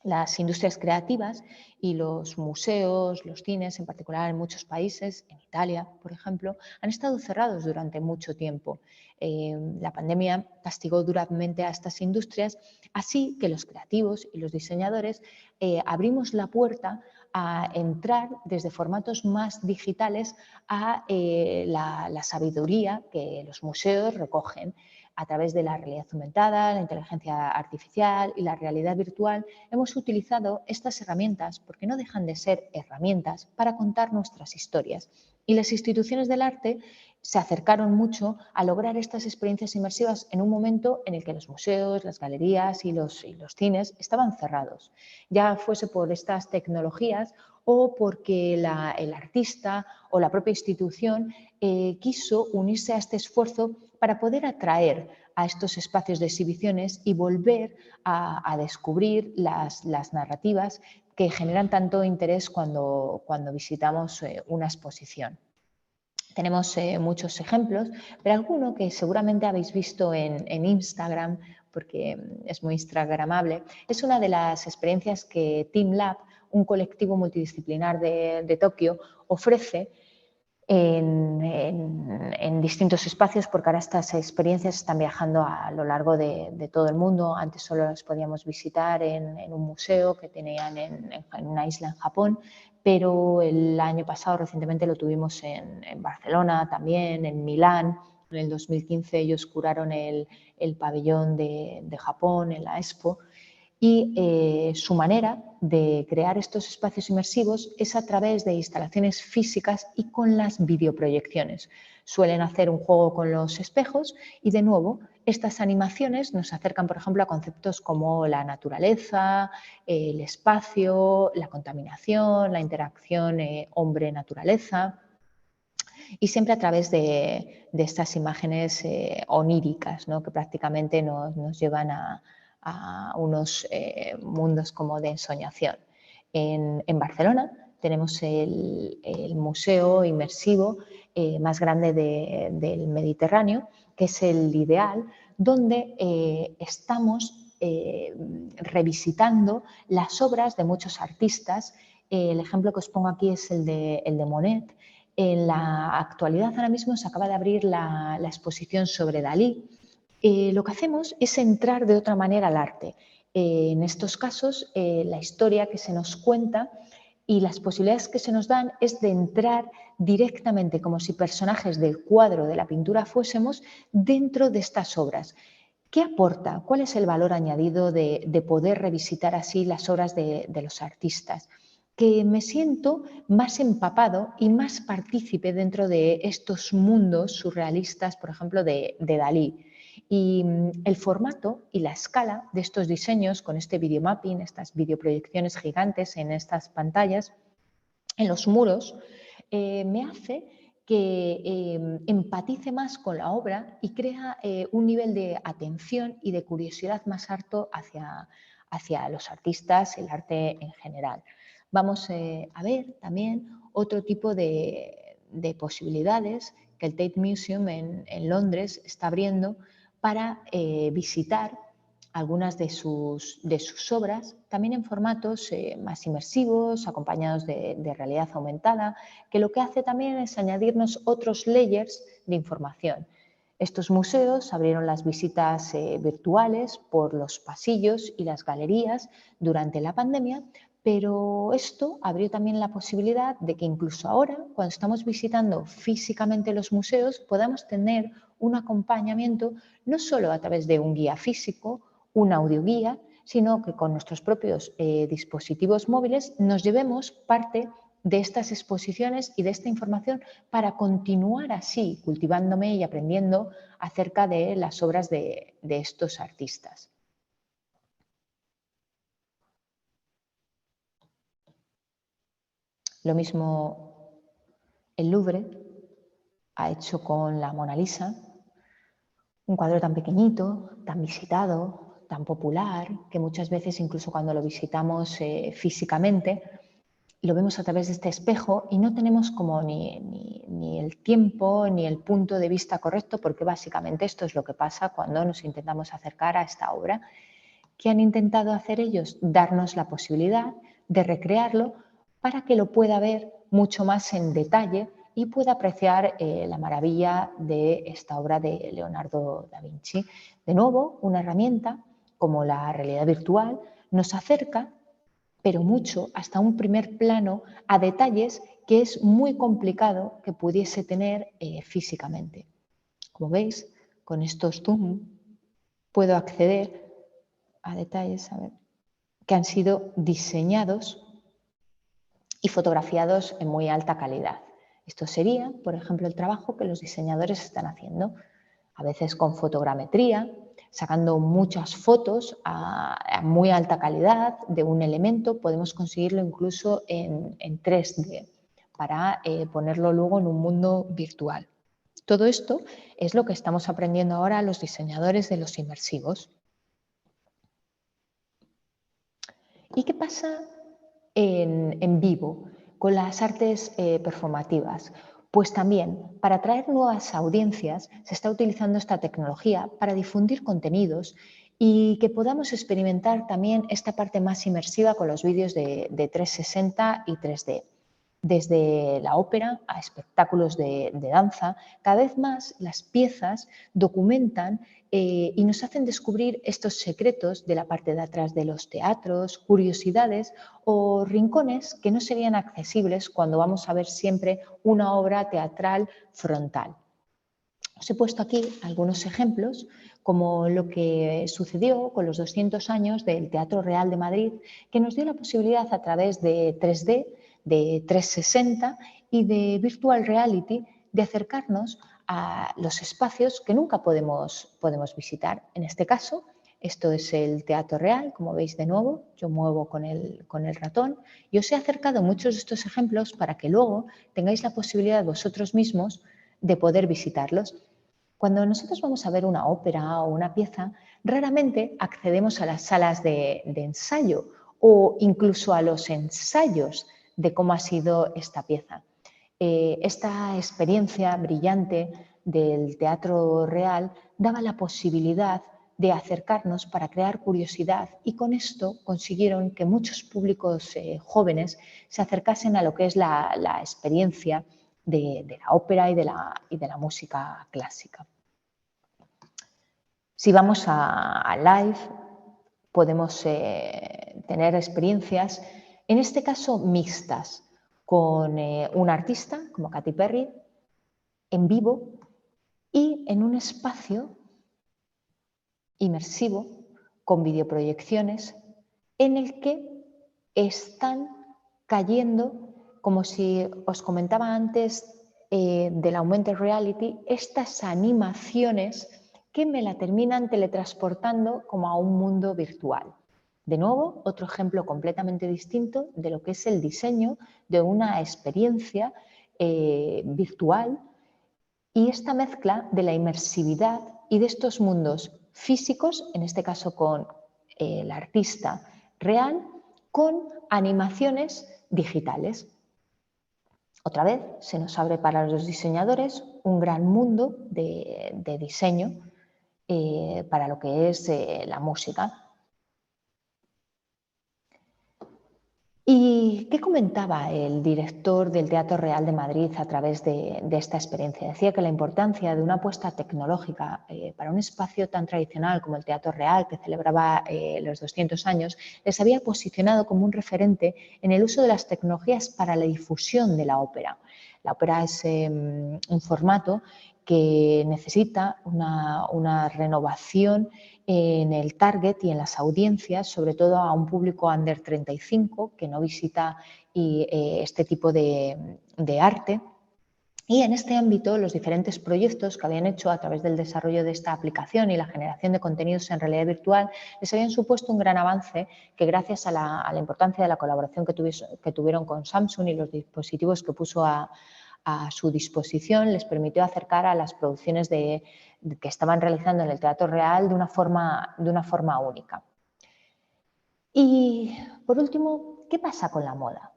Las industrias creativas y los museos, los cines en particular en muchos países, en Italia, por ejemplo, han estado cerrados durante mucho tiempo. La pandemia castigó duramente a estas industrias, así que los creativos y los diseñadores abrimos la puerta a entrar desde formatos más digitales a la sabiduría que los museos recogen. A través de la realidad aumentada, la inteligencia artificial y la realidad virtual, hemos utilizado estas herramientas, porque no dejan de ser herramientas, para contar nuestras historias. Y las instituciones del arte se acercaron mucho a lograr estas experiencias inmersivas en un momento en el que los museos, las galerías y los cines estaban cerrados, ya fuese por estas tecnologías o porque el artista o la propia institución quiso unirse a este esfuerzo para poder atraer a estos espacios de exhibiciones y volver a descubrir las narrativas que generan tanto interés cuando visitamos una exposición. Tenemos muchos ejemplos, pero alguno que seguramente habéis visto en Instagram, porque es muy instagramable, es una de las experiencias que TeamLab, un colectivo multidisciplinar de Tokio, ofrece en distintos espacios, porque ahora estas experiencias están viajando a lo largo de todo el mundo. Antes solo las podíamos visitar en un museo que tenían en una isla en Japón, pero el año pasado recientemente lo tuvimos en Barcelona también, en Milán. En el 2015 ellos curaron el pabellón de Japón en la Expo. Y su manera de crear estos espacios inmersivos es a través de instalaciones físicas y con las videoproyecciones. Suelen hacer un juego con los espejos y, de nuevo, estas animaciones nos acercan, por ejemplo, a conceptos como la naturaleza, el espacio, la contaminación, la interacción hombre-naturaleza, y siempre a través de estas imágenes oníricas, ¿no?, que prácticamente nos llevan a unos mundos como de ensoñación. En Barcelona tenemos el museo inmersivo más grande del Mediterráneo, que es el Ideal, donde estamos revisitando las obras de muchos artistas. El ejemplo que os pongo aquí es el de Monet. En la actualidad, ahora mismo se acaba de abrir la exposición sobre Dalí. Lo que hacemos es entrar de otra manera al arte. En estos casos, la historia que se nos cuenta y las posibilidades que se nos dan es de entrar directamente, como si personajes del cuadro, de la pintura fuésemos, dentro de estas obras. ¿Qué aporta? ¿Cuál es el valor añadido de poder revisitar así las obras de los artistas? Que me siento más empapado y más partícipe dentro de estos mundos surrealistas, por ejemplo, de Dalí. Y el formato y la escala de estos diseños con este videomapping, estas videoproyecciones gigantes en estas pantallas, en los muros, me hace que empatice más con la obra y crea un nivel de atención y de curiosidad más alto hacia los artistas, el arte en general. Vamos a ver también otro tipo de posibilidades que el Tate Museum en Londres está abriendo para visitar algunas de sus obras, también en formatos más inmersivos, acompañados de realidad aumentada, que lo que hace también es añadirnos otros layers de información. Estos museos abrieron las visitas virtuales por los pasillos y las galerías durante la pandemia, pero esto abrió también la posibilidad de que incluso ahora, cuando estamos visitando físicamente los museos, podamos tener un acompañamiento no solo a través de un guía físico, una audioguía, sino que con nuestros propios dispositivos móviles nos llevemos parte de estas exposiciones y de esta información para continuar así, cultivándome y aprendiendo acerca de las obras de estos artistas. Lo mismo el Louvre ha hecho con la Mona Lisa, un cuadro tan pequeñito, tan visitado, tan popular, que muchas veces incluso cuando lo visitamos físicamente, lo vemos a través de este espejo y no tenemos como ni el tiempo ni el punto de vista correcto, porque básicamente esto es lo que pasa cuando nos intentamos acercar a esta obra. ¿Qué han intentado hacer ellos? Darnos la posibilidad de recrearlo para que lo pueda ver mucho más en detalle y pueda apreciar la maravilla de esta obra de Leonardo da Vinci. De nuevo, una herramienta como la realidad virtual nos acerca, pero mucho, hasta un primer plano, a detalles que es muy complicado que pudiese tener físicamente. Como veis, con estos zoom puedo acceder a detalles que han sido diseñados y fotografiados en muy alta calidad. Esto sería, por ejemplo, el trabajo que los diseñadores están haciendo, a veces con fotogrametría, sacando muchas fotos a muy alta calidad de un elemento. Podemos conseguirlo incluso en 3D para ponerlo luego en un mundo virtual. Todo esto es lo que estamos aprendiendo ahora los diseñadores de los inmersivos. ¿Y qué pasa en vivo con las artes performativas? Pues también, para atraer nuevas audiencias, se está utilizando esta tecnología para difundir contenidos y que podamos experimentar también esta parte más inmersiva con los vídeos de 360 y 3D. Desde la ópera a espectáculos de danza, cada vez más las piezas documentan y nos hacen descubrir estos secretos de la parte de atrás de los teatros, curiosidades o rincones que no serían accesibles cuando vamos a ver siempre una obra teatral frontal. Os he puesto aquí algunos ejemplos, como lo que sucedió con los 200 años del Teatro Real de Madrid, que nos dio la posibilidad a través de 3D, de 360 y de Virtual Reality de acercarnos a los espacios que nunca podemos visitar. En este caso, esto es el Teatro Real, como veis de nuevo, yo muevo con el ratón y os he acercado muchos de estos ejemplos para que luego tengáis la posibilidad vosotros mismos de poder visitarlos. Cuando nosotros vamos a ver una ópera o una pieza, raramente accedemos a las salas de ensayo o incluso a los ensayos de cómo ha sido esta pieza. Esta experiencia brillante del Teatro Real daba la posibilidad de acercarnos para crear curiosidad y con esto consiguieron que muchos públicos jóvenes se acercasen a lo que es la experiencia de la ópera y de la música clásica. Si vamos a live, podemos tener experiencias, en este caso mixtas, con un artista como Katy Perry, en vivo y en un espacio inmersivo con videoproyecciones en el que están cayendo, como si os comentaba antes del Augmented Reality, estas animaciones que me la terminan teletransportando como a un mundo virtual. De nuevo, otro ejemplo completamente distinto de lo que es el diseño de una experiencia virtual y esta mezcla de la inmersividad y de estos mundos físicos, en este caso con el artista real, con animaciones digitales. Otra vez se nos abre para los diseñadores un gran mundo de diseño para lo que es la música. ¿Y qué comentaba el director del Teatro Real de Madrid a través de esta experiencia? Decía que la importancia de una apuesta tecnológica para un espacio tan tradicional como el Teatro Real, que celebraba los 200 años, les había posicionado como un referente en el uso de las tecnologías para la difusión de la ópera. La ópera es un formato que necesita una renovación en el target y en las audiencias, sobre todo a un público under 35 que no visita este tipo de arte. Y en este ámbito, los diferentes proyectos que habían hecho a través del desarrollo de esta aplicación y la generación de contenidos en realidad virtual les habían supuesto un gran avance que, gracias a la importancia de la colaboración que tuvieron con Samsung y los dispositivos que puso a su disposición, les permitió acercar a las producciones que estaban realizando en el Teatro Real de una forma única. Y, por último, ¿qué pasa con la moda?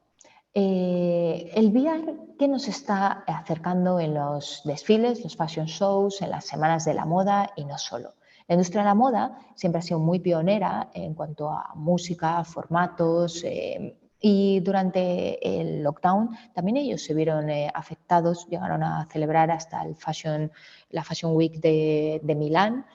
El VR, ¿qué nos está acercando en los desfiles, los fashion shows, en las semanas de la moda y no solo? La industria de la moda siempre ha sido muy pionera en cuanto a música, formatos, y durante el lockdown también ellos se vieron afectados, llegaron a celebrar hasta la Fashion Week de Milán,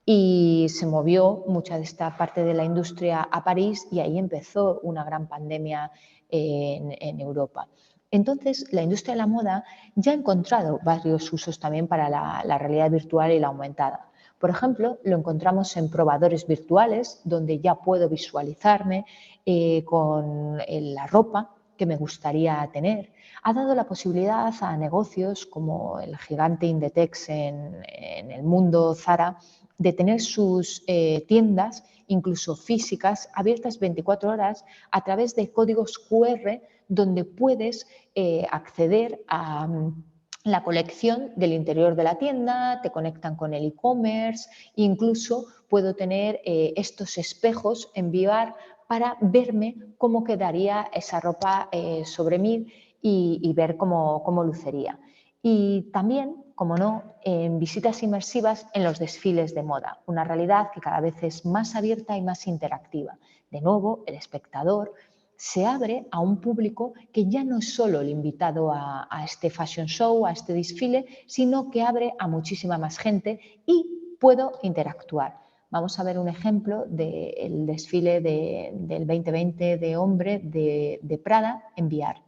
y se movió mucha de esta parte de la industria a París y ahí empezó una gran pandemia en Europa. Entonces, la industria de la moda ya ha encontrado varios usos también para la realidad virtual y la aumentada. Por ejemplo, lo encontramos en probadores virtuales, donde ya puedo visualizarme con la ropa que me gustaría tener. Ha dado la posibilidad a negocios como el gigante Inditex en el mundo, Zara, de tener sus tiendas, incluso físicas, abiertas 24 horas a través de códigos QR, donde puedes acceder a la colección del interior de la tienda, te conectan con el e-commerce, incluso puedo tener estos espejos en VR para verme cómo quedaría esa ropa sobre mí y ver cómo lucería. Y también, como no, en visitas inmersivas en los desfiles de moda, una realidad que cada vez es más abierta y más interactiva. De nuevo, el espectador se abre a un público que ya no es solo el invitado a este fashion show, a este desfile, sino que abre a muchísima más gente y puedo interactuar. Vamos a ver un ejemplo del desfile del 2020 de hombre de Prada en VR.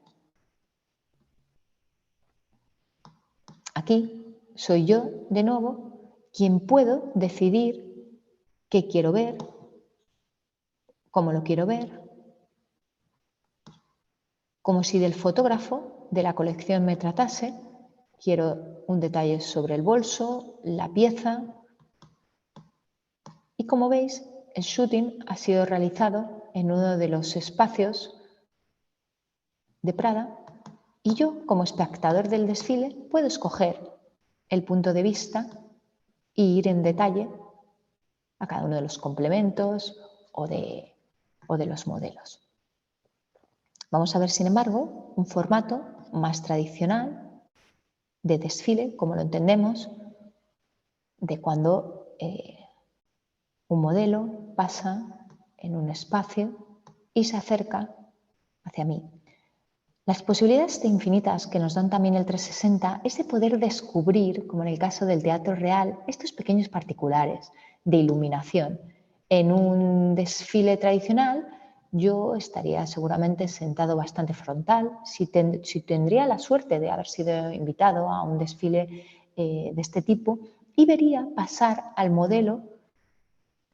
Aquí soy yo, de nuevo, quien puedo decidir qué quiero ver, cómo lo quiero ver, como si del fotógrafo de la colección me tratase. Quiero un detalle sobre el bolso, la pieza. Y como veis, el shooting ha sido realizado en uno de los espacios de Prada y yo, como espectador del desfile, puedo escoger el punto de vista e ir en detalle a cada uno de los complementos o de los modelos. Vamos a ver, sin embargo, un formato más tradicional de desfile, como lo entendemos, de cuando un modelo pasa en un espacio y se acerca hacia mí. Las posibilidades infinitas que nos dan también el 360 es de poder descubrir, como en el caso del Teatro Real, estos pequeños particulares de iluminación. En un desfile tradicional yo estaría seguramente sentado bastante frontal, si tendría la suerte de haber sido invitado a un desfile de este tipo, y vería pasar al modelo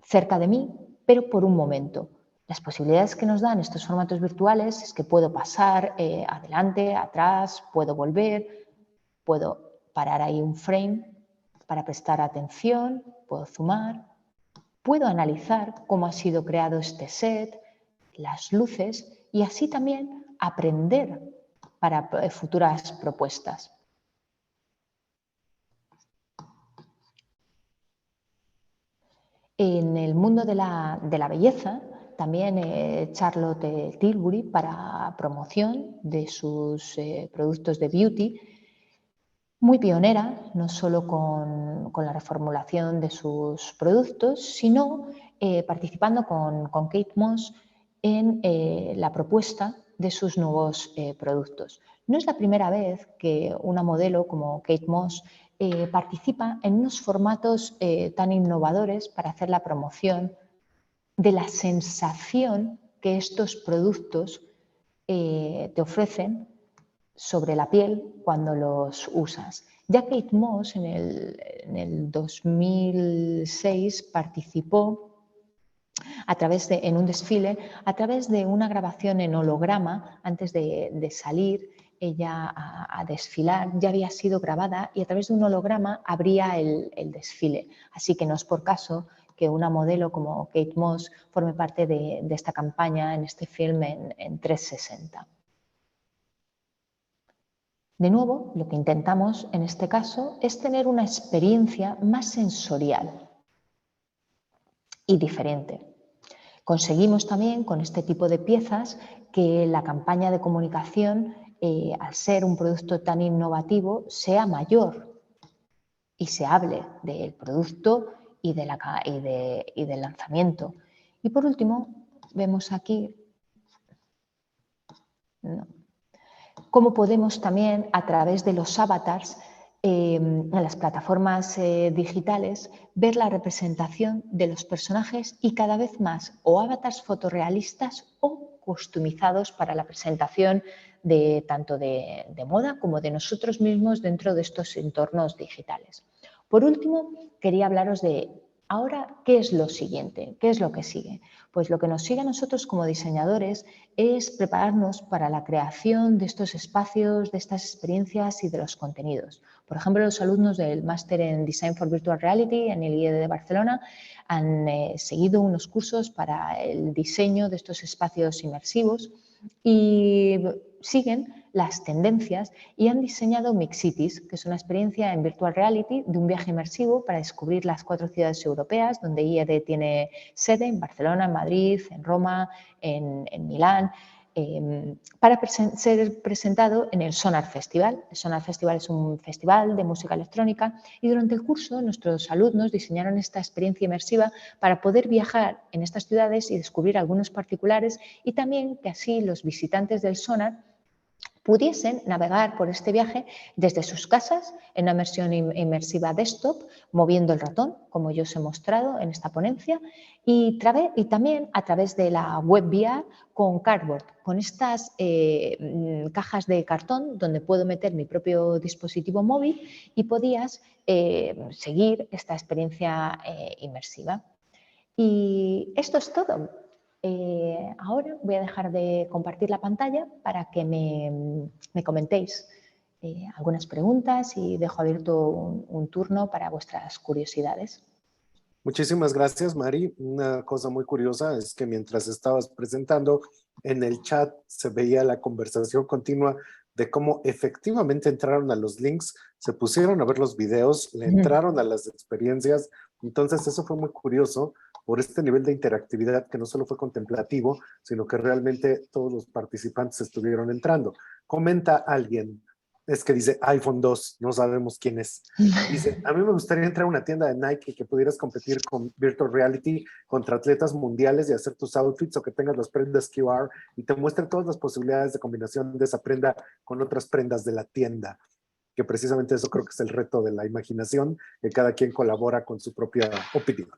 cerca de mí, pero por un momento. Las posibilidades que nos dan estos formatos virtuales es que puedo pasar adelante, atrás, puedo volver, puedo parar ahí un frame para prestar atención, puedo zoomar, puedo analizar cómo ha sido creado este set, las luces, y así también aprender para futuras propuestas. En el mundo de la belleza, también Charlotte Tilbury, para promoción de sus productos de beauty, muy pionera, no solo con la reformulación de sus productos, sino participando con Kate Moss en la propuesta de sus nuevos productos. No es la primera vez que una modelo como Kate Moss participa en unos formatos tan innovadores para hacer la promoción de la sensación que estos productos te ofrecen sobre la piel cuando los usas. Ya Kate Moss en el 2006 participó en un desfile a través de una grabación en holograma antes de salir ella a desfilar, ya había sido grabada y a través de un holograma abría el desfile. Así que no es por caso que una modelo como Kate Moss forme parte de esta campaña en este film en 360. De nuevo, lo que intentamos en este caso es tener una experiencia más sensorial y diferente. Conseguimos también con este tipo de piezas que la campaña de comunicación, al ser un producto tan innovativo, sea mayor y se hable del producto y del lanzamiento. Y por último, vemos aquí cómo podemos también, a través de los avatars, en las plataformas digitales, ver la representación de los personajes y cada vez más o avatars fotorrealistas o customizados para la presentación tanto de moda como de nosotros mismos dentro de estos entornos digitales. Por último, quería hablaros de ahora, ¿qué es lo siguiente? ¿Qué es lo que sigue? Pues lo que nos sigue a nosotros como diseñadores es prepararnos para la creación de estos espacios, de estas experiencias y de los contenidos. Por ejemplo, los alumnos del máster en Design for Virtual Reality en el IED de Barcelona han seguido unos cursos para el diseño de estos espacios inmersivos y siguen las tendencias y han diseñado Mix Cities, que es una experiencia en Virtual Reality de un viaje inmersivo para descubrir las 4 ciudades europeas donde IED tiene sede, en Barcelona, en Madrid, en Roma, en Milán, para ser presentado en el Sonar Festival. El Sonar Festival es un festival de música electrónica y durante el curso nuestros alumnos diseñaron esta experiencia inmersiva para poder viajar en estas ciudades y descubrir algunos particulares y también que así los visitantes del Sonar pudiesen navegar por este viaje desde sus casas en una versión inmersiva desktop, moviendo el ratón, como yo os he mostrado en esta ponencia, y también a través de la web VR con Cardboard, con estas cajas de cartón donde puedo meter mi propio dispositivo móvil y podías seguir esta experiencia inmersiva. Y esto es todo. Ahora voy a dejar de compartir la pantalla para que me comentéis algunas preguntas y dejo abierto un turno para vuestras curiosidades. Muchísimas gracias, Mari. Una cosa muy curiosa es que mientras estabas presentando, en el chat se veía la conversación continua de cómo efectivamente entraron a los links, se pusieron a ver los videos, le entraron a las experiencias. Entonces eso fue muy curioso por este nivel de interactividad que no solo fue contemplativo, sino que realmente todos los participantes estuvieron entrando. Comenta alguien, es que dice iPhone 2, no sabemos quién es. Dice, a mí me gustaría entrar a una tienda de Nike que pudieras competir con Virtual Reality contra atletas mundiales y hacer tus outfits o que tengas las prendas QR y te muestre todas las posibilidades de combinación de esa prenda con otras prendas de la tienda. Que precisamente eso creo que es el reto de la imaginación, que cada quien colabora con su propia opinión, ¿no?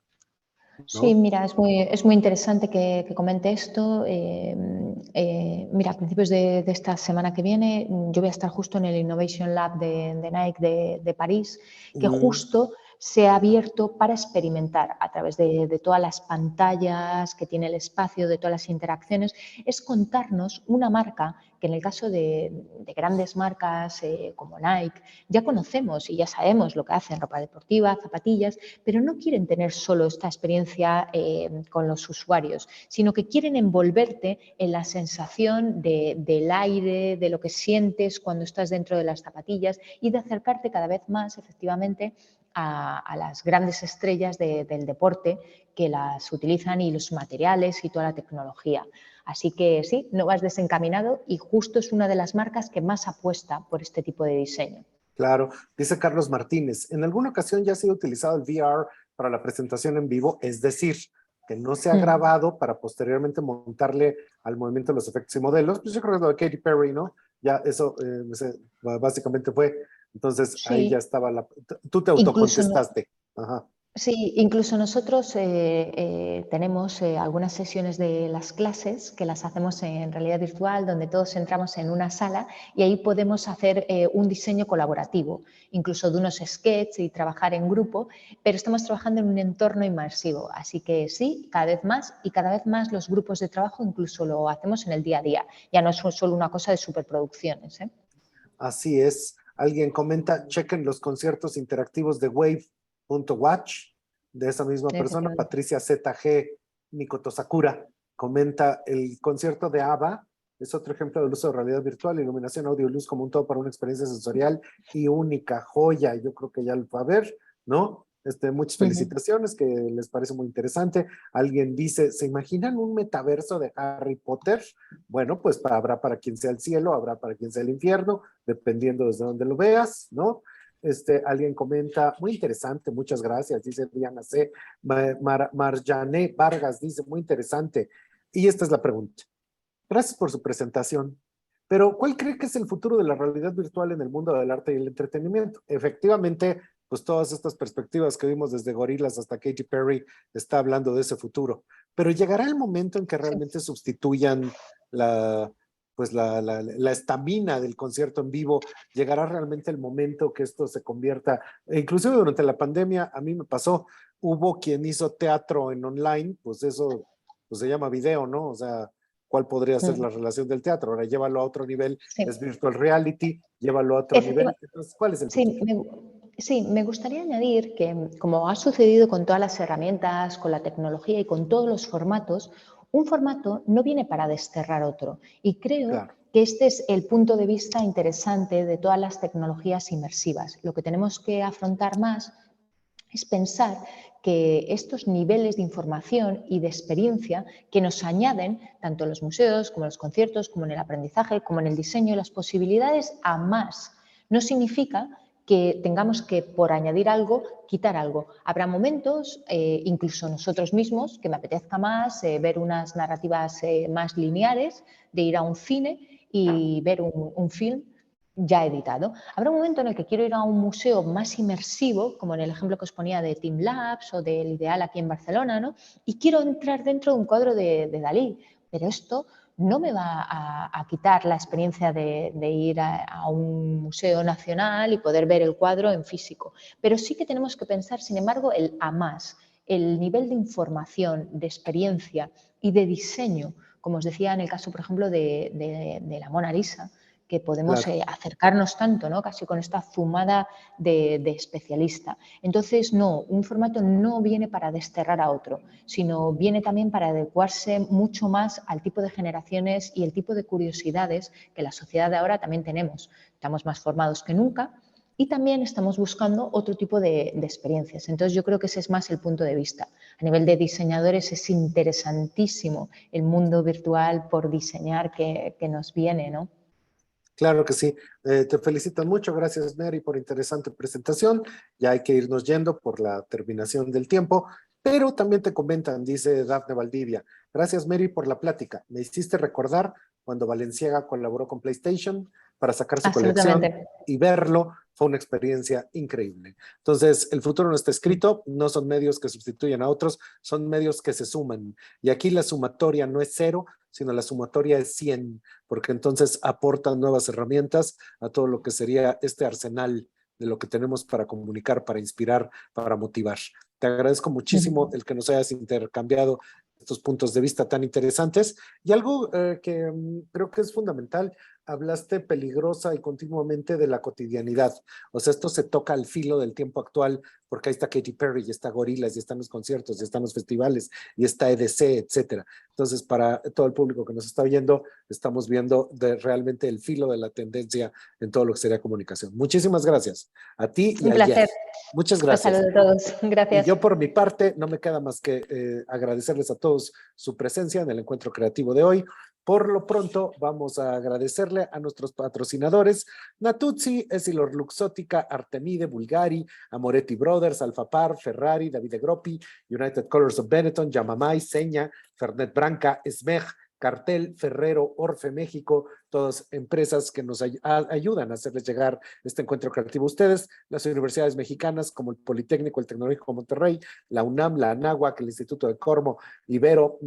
Sí, mira, es muy interesante que comente esto. Mira, a principios de esta semana que viene, yo voy a estar justo en el Innovation Lab de Nike de París, que justo se ha abierto para experimentar a través de todas las pantallas que tiene el espacio, de todas las interacciones, es contarnos una marca que en el caso de grandes marcas como Nike ya conocemos y ya sabemos lo que hacen, ropa deportiva, zapatillas, pero no quieren tener solo esta experiencia con los usuarios, sino que quieren envolverte en la sensación del aire, de lo que sientes cuando estás dentro de las zapatillas y de acercarte cada vez más efectivamente a las grandes estrellas del deporte que las utilizan y los materiales y toda la tecnología. Así que sí, no vas desencaminado y justo es una de las marcas que más apuesta por este tipo de diseño. Claro, dice Carlos Martínez, en alguna ocasión ya ha sido utilizado el VR para la presentación en vivo, es decir, que no se ha grabado para posteriormente montarle al movimiento los efectos y modelos. Pues yo creo que lo de Katy Perry, ¿no? Ya eso básicamente fue. Entonces Sí. ahí ya estaba tú te autocontestaste. Ajá. Sí, incluso nosotros tenemos algunas sesiones de las clases que las hacemos en realidad virtual, donde todos entramos en una sala y ahí podemos hacer un diseño colaborativo, incluso de unos sketches y trabajar en grupo, pero estamos trabajando en un entorno inmersivo. Así que sí, cada vez más y cada vez más los grupos de trabajo incluso lo hacemos en el día a día. Ya no es solo una cosa de superproducciones, ¿eh? Así es. Alguien comenta, chequen los conciertos interactivos de Wave.watch, de esa misma persona. Efectivamente. Patricia ZG Mikoto Sakura comenta el concierto de ABBA. Es otro ejemplo del uso de realidad virtual, iluminación, audio y luz como un todo para una experiencia sensorial y única, joya. Yo creo que ya lo va a ver, ¿no? Muchas felicitaciones, que les parece muy interesante. Alguien dice, ¿se imaginan un metaverso de Harry Potter? Bueno, pues habrá para quien sea el cielo, habrá para quien sea el infierno, dependiendo desde donde lo veas, ¿no? Alguien comenta, muy interesante, muchas gracias, dice Diana C. Marjane Vargas dice, muy interesante. Y esta es la pregunta. Gracias por su presentación. Pero, ¿cuál cree que es el futuro de la realidad virtual en el mundo del arte y el entretenimiento? Efectivamente, pues todas estas perspectivas que vimos desde Gorillaz hasta Katy Perry está hablando de ese futuro. Pero llegará el momento en que realmente sustituyan la, pues la estamina del concierto en vivo. Llegará realmente el momento que esto se convierta, inclusive durante la pandemia, a mí me pasó, hubo quien hizo teatro en online, pues eso pues se llama video, ¿no? O sea, ¿cuál podría ser la relación del teatro? Ahora llévalo a otro nivel, Sí. es virtual reality, llévalo a otro nivel. Entonces, ¿cuál es el futuro? Sí, me gustaría añadir que, como ha sucedido con todas las herramientas, con la tecnología y con todos los formatos, un formato no viene para desterrar otro. Y creo que este es el punto de vista interesante de todas las tecnologías inmersivas. Lo que tenemos que afrontar más es pensar que estos niveles de información y de experiencia que nos añaden, tanto en los museos como en los conciertos, como en el aprendizaje, como en el diseño, las posibilidades a más, no significa que tengamos que, por añadir algo, quitar algo. Habrá momentos, incluso nosotros mismos, que me apetezca más ver unas narrativas más lineares, de ir a un cine y ver un film ya editado. Habrá un momento en el que quiero ir a un museo más inmersivo, como en el ejemplo que os ponía de Team Labs o del Ideal aquí en Barcelona, ¿no? Y quiero entrar dentro de un cuadro de Dalí, pero esto no me va a quitar la experiencia de ir a un museo nacional y poder ver el cuadro en físico. Pero sí que tenemos que pensar, sin embargo, el a más, el nivel de información, de experiencia y de diseño, como os decía en el caso, por ejemplo, de la Mona Lisa, que podemos acercarnos tanto, ¿no? Casi con esta fumada de especialista. Entonces, no, un formato no viene para desterrar a otro, sino viene también para adecuarse mucho más al tipo de generaciones y el tipo de curiosidades que la sociedad de ahora también tenemos. Estamos más formados que nunca y también estamos buscando otro tipo de experiencias. Entonces, yo creo que ese es más el punto de vista. A nivel de diseñadores es interesantísimo el mundo virtual por diseñar que nos viene, ¿no? Claro que sí. Te felicito mucho. Gracias, Mary, por interesante presentación. Ya hay que irnos yendo por la terminación del tiempo, pero también te comentan, dice Dafne Valdivia. Gracias, Mary, por la plática. Me hiciste recordar cuando Balenciaga colaboró con PlayStation para sacar su colección y verlo fue una experiencia increíble. Entonces, el futuro no está escrito, no son medios que sustituyen a otros, son medios que se suman. Y aquí la sumatoria no es 0, sino la sumatoria es 100, porque entonces aportan nuevas herramientas a todo lo que sería este arsenal de lo que tenemos para comunicar, para inspirar, para motivar. Te agradezco muchísimo el que nos hayas intercambiado estos puntos de vista tan interesantes y algo que creo que es fundamental. Hablaste peligrosa y continuamente de la cotidianidad. O sea, esto se toca al filo del tiempo actual, porque ahí está Katy Perry, y está Gorillaz, y están los conciertos, y están los festivales, y está EDC, etcétera. Entonces, para todo el público que nos está oyendo, estamos viendo realmente el filo de la tendencia en todo lo que sería comunicación. Muchísimas gracias a ti y Un a placer. Jeff. Muchas gracias. Un saludo a todos. Gracias. Y yo por mi parte no me queda más que agradecerles a todos su presencia en el encuentro creativo de hoy. Por lo pronto vamos a agradecerle a nuestros patrocinadores Natuzzi, Essilor Luxótica, Artemide, Bulgari, Amoretti Brothers, Alfapar, Ferrari, Davide Groppi, United Colors of Benetton, Yamamay, Seña, Fernet Branca, Smeg, Cartel, Ferrero, Orfe México, todas empresas que nos ayudan a hacerles llegar este encuentro creativo a ustedes, las universidades mexicanas como el Politécnico, el Tecnológico de Monterrey, la UNAM, la Anáhuac, el Instituto de Cormo, Ibero,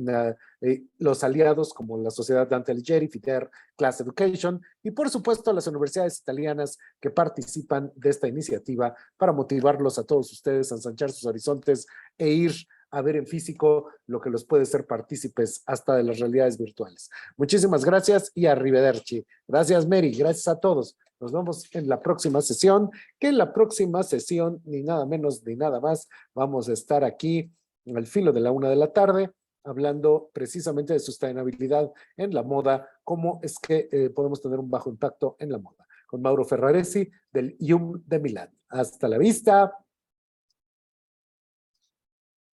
los aliados como la Sociedad Dante Alighieri, FIDER, Class Education y por supuesto las universidades italianas que participan de esta iniciativa para motivarlos a todos ustedes a ensanchar sus horizontes e ir a ver en físico lo que los puede ser partícipes hasta de las realidades virtuales. Muchísimas gracias y arrivederci. Gracias, Mary. Gracias a todos. Nos vemos en la próxima sesión, que en la próxima sesión, ni nada menos ni nada más, vamos a estar aquí al filo de la 1 de la tarde, hablando precisamente de sostenibilidad en la moda, cómo es que podemos tener un bajo impacto en la moda, con Mauro Ferraresi del IUM de Milán. Hasta la vista.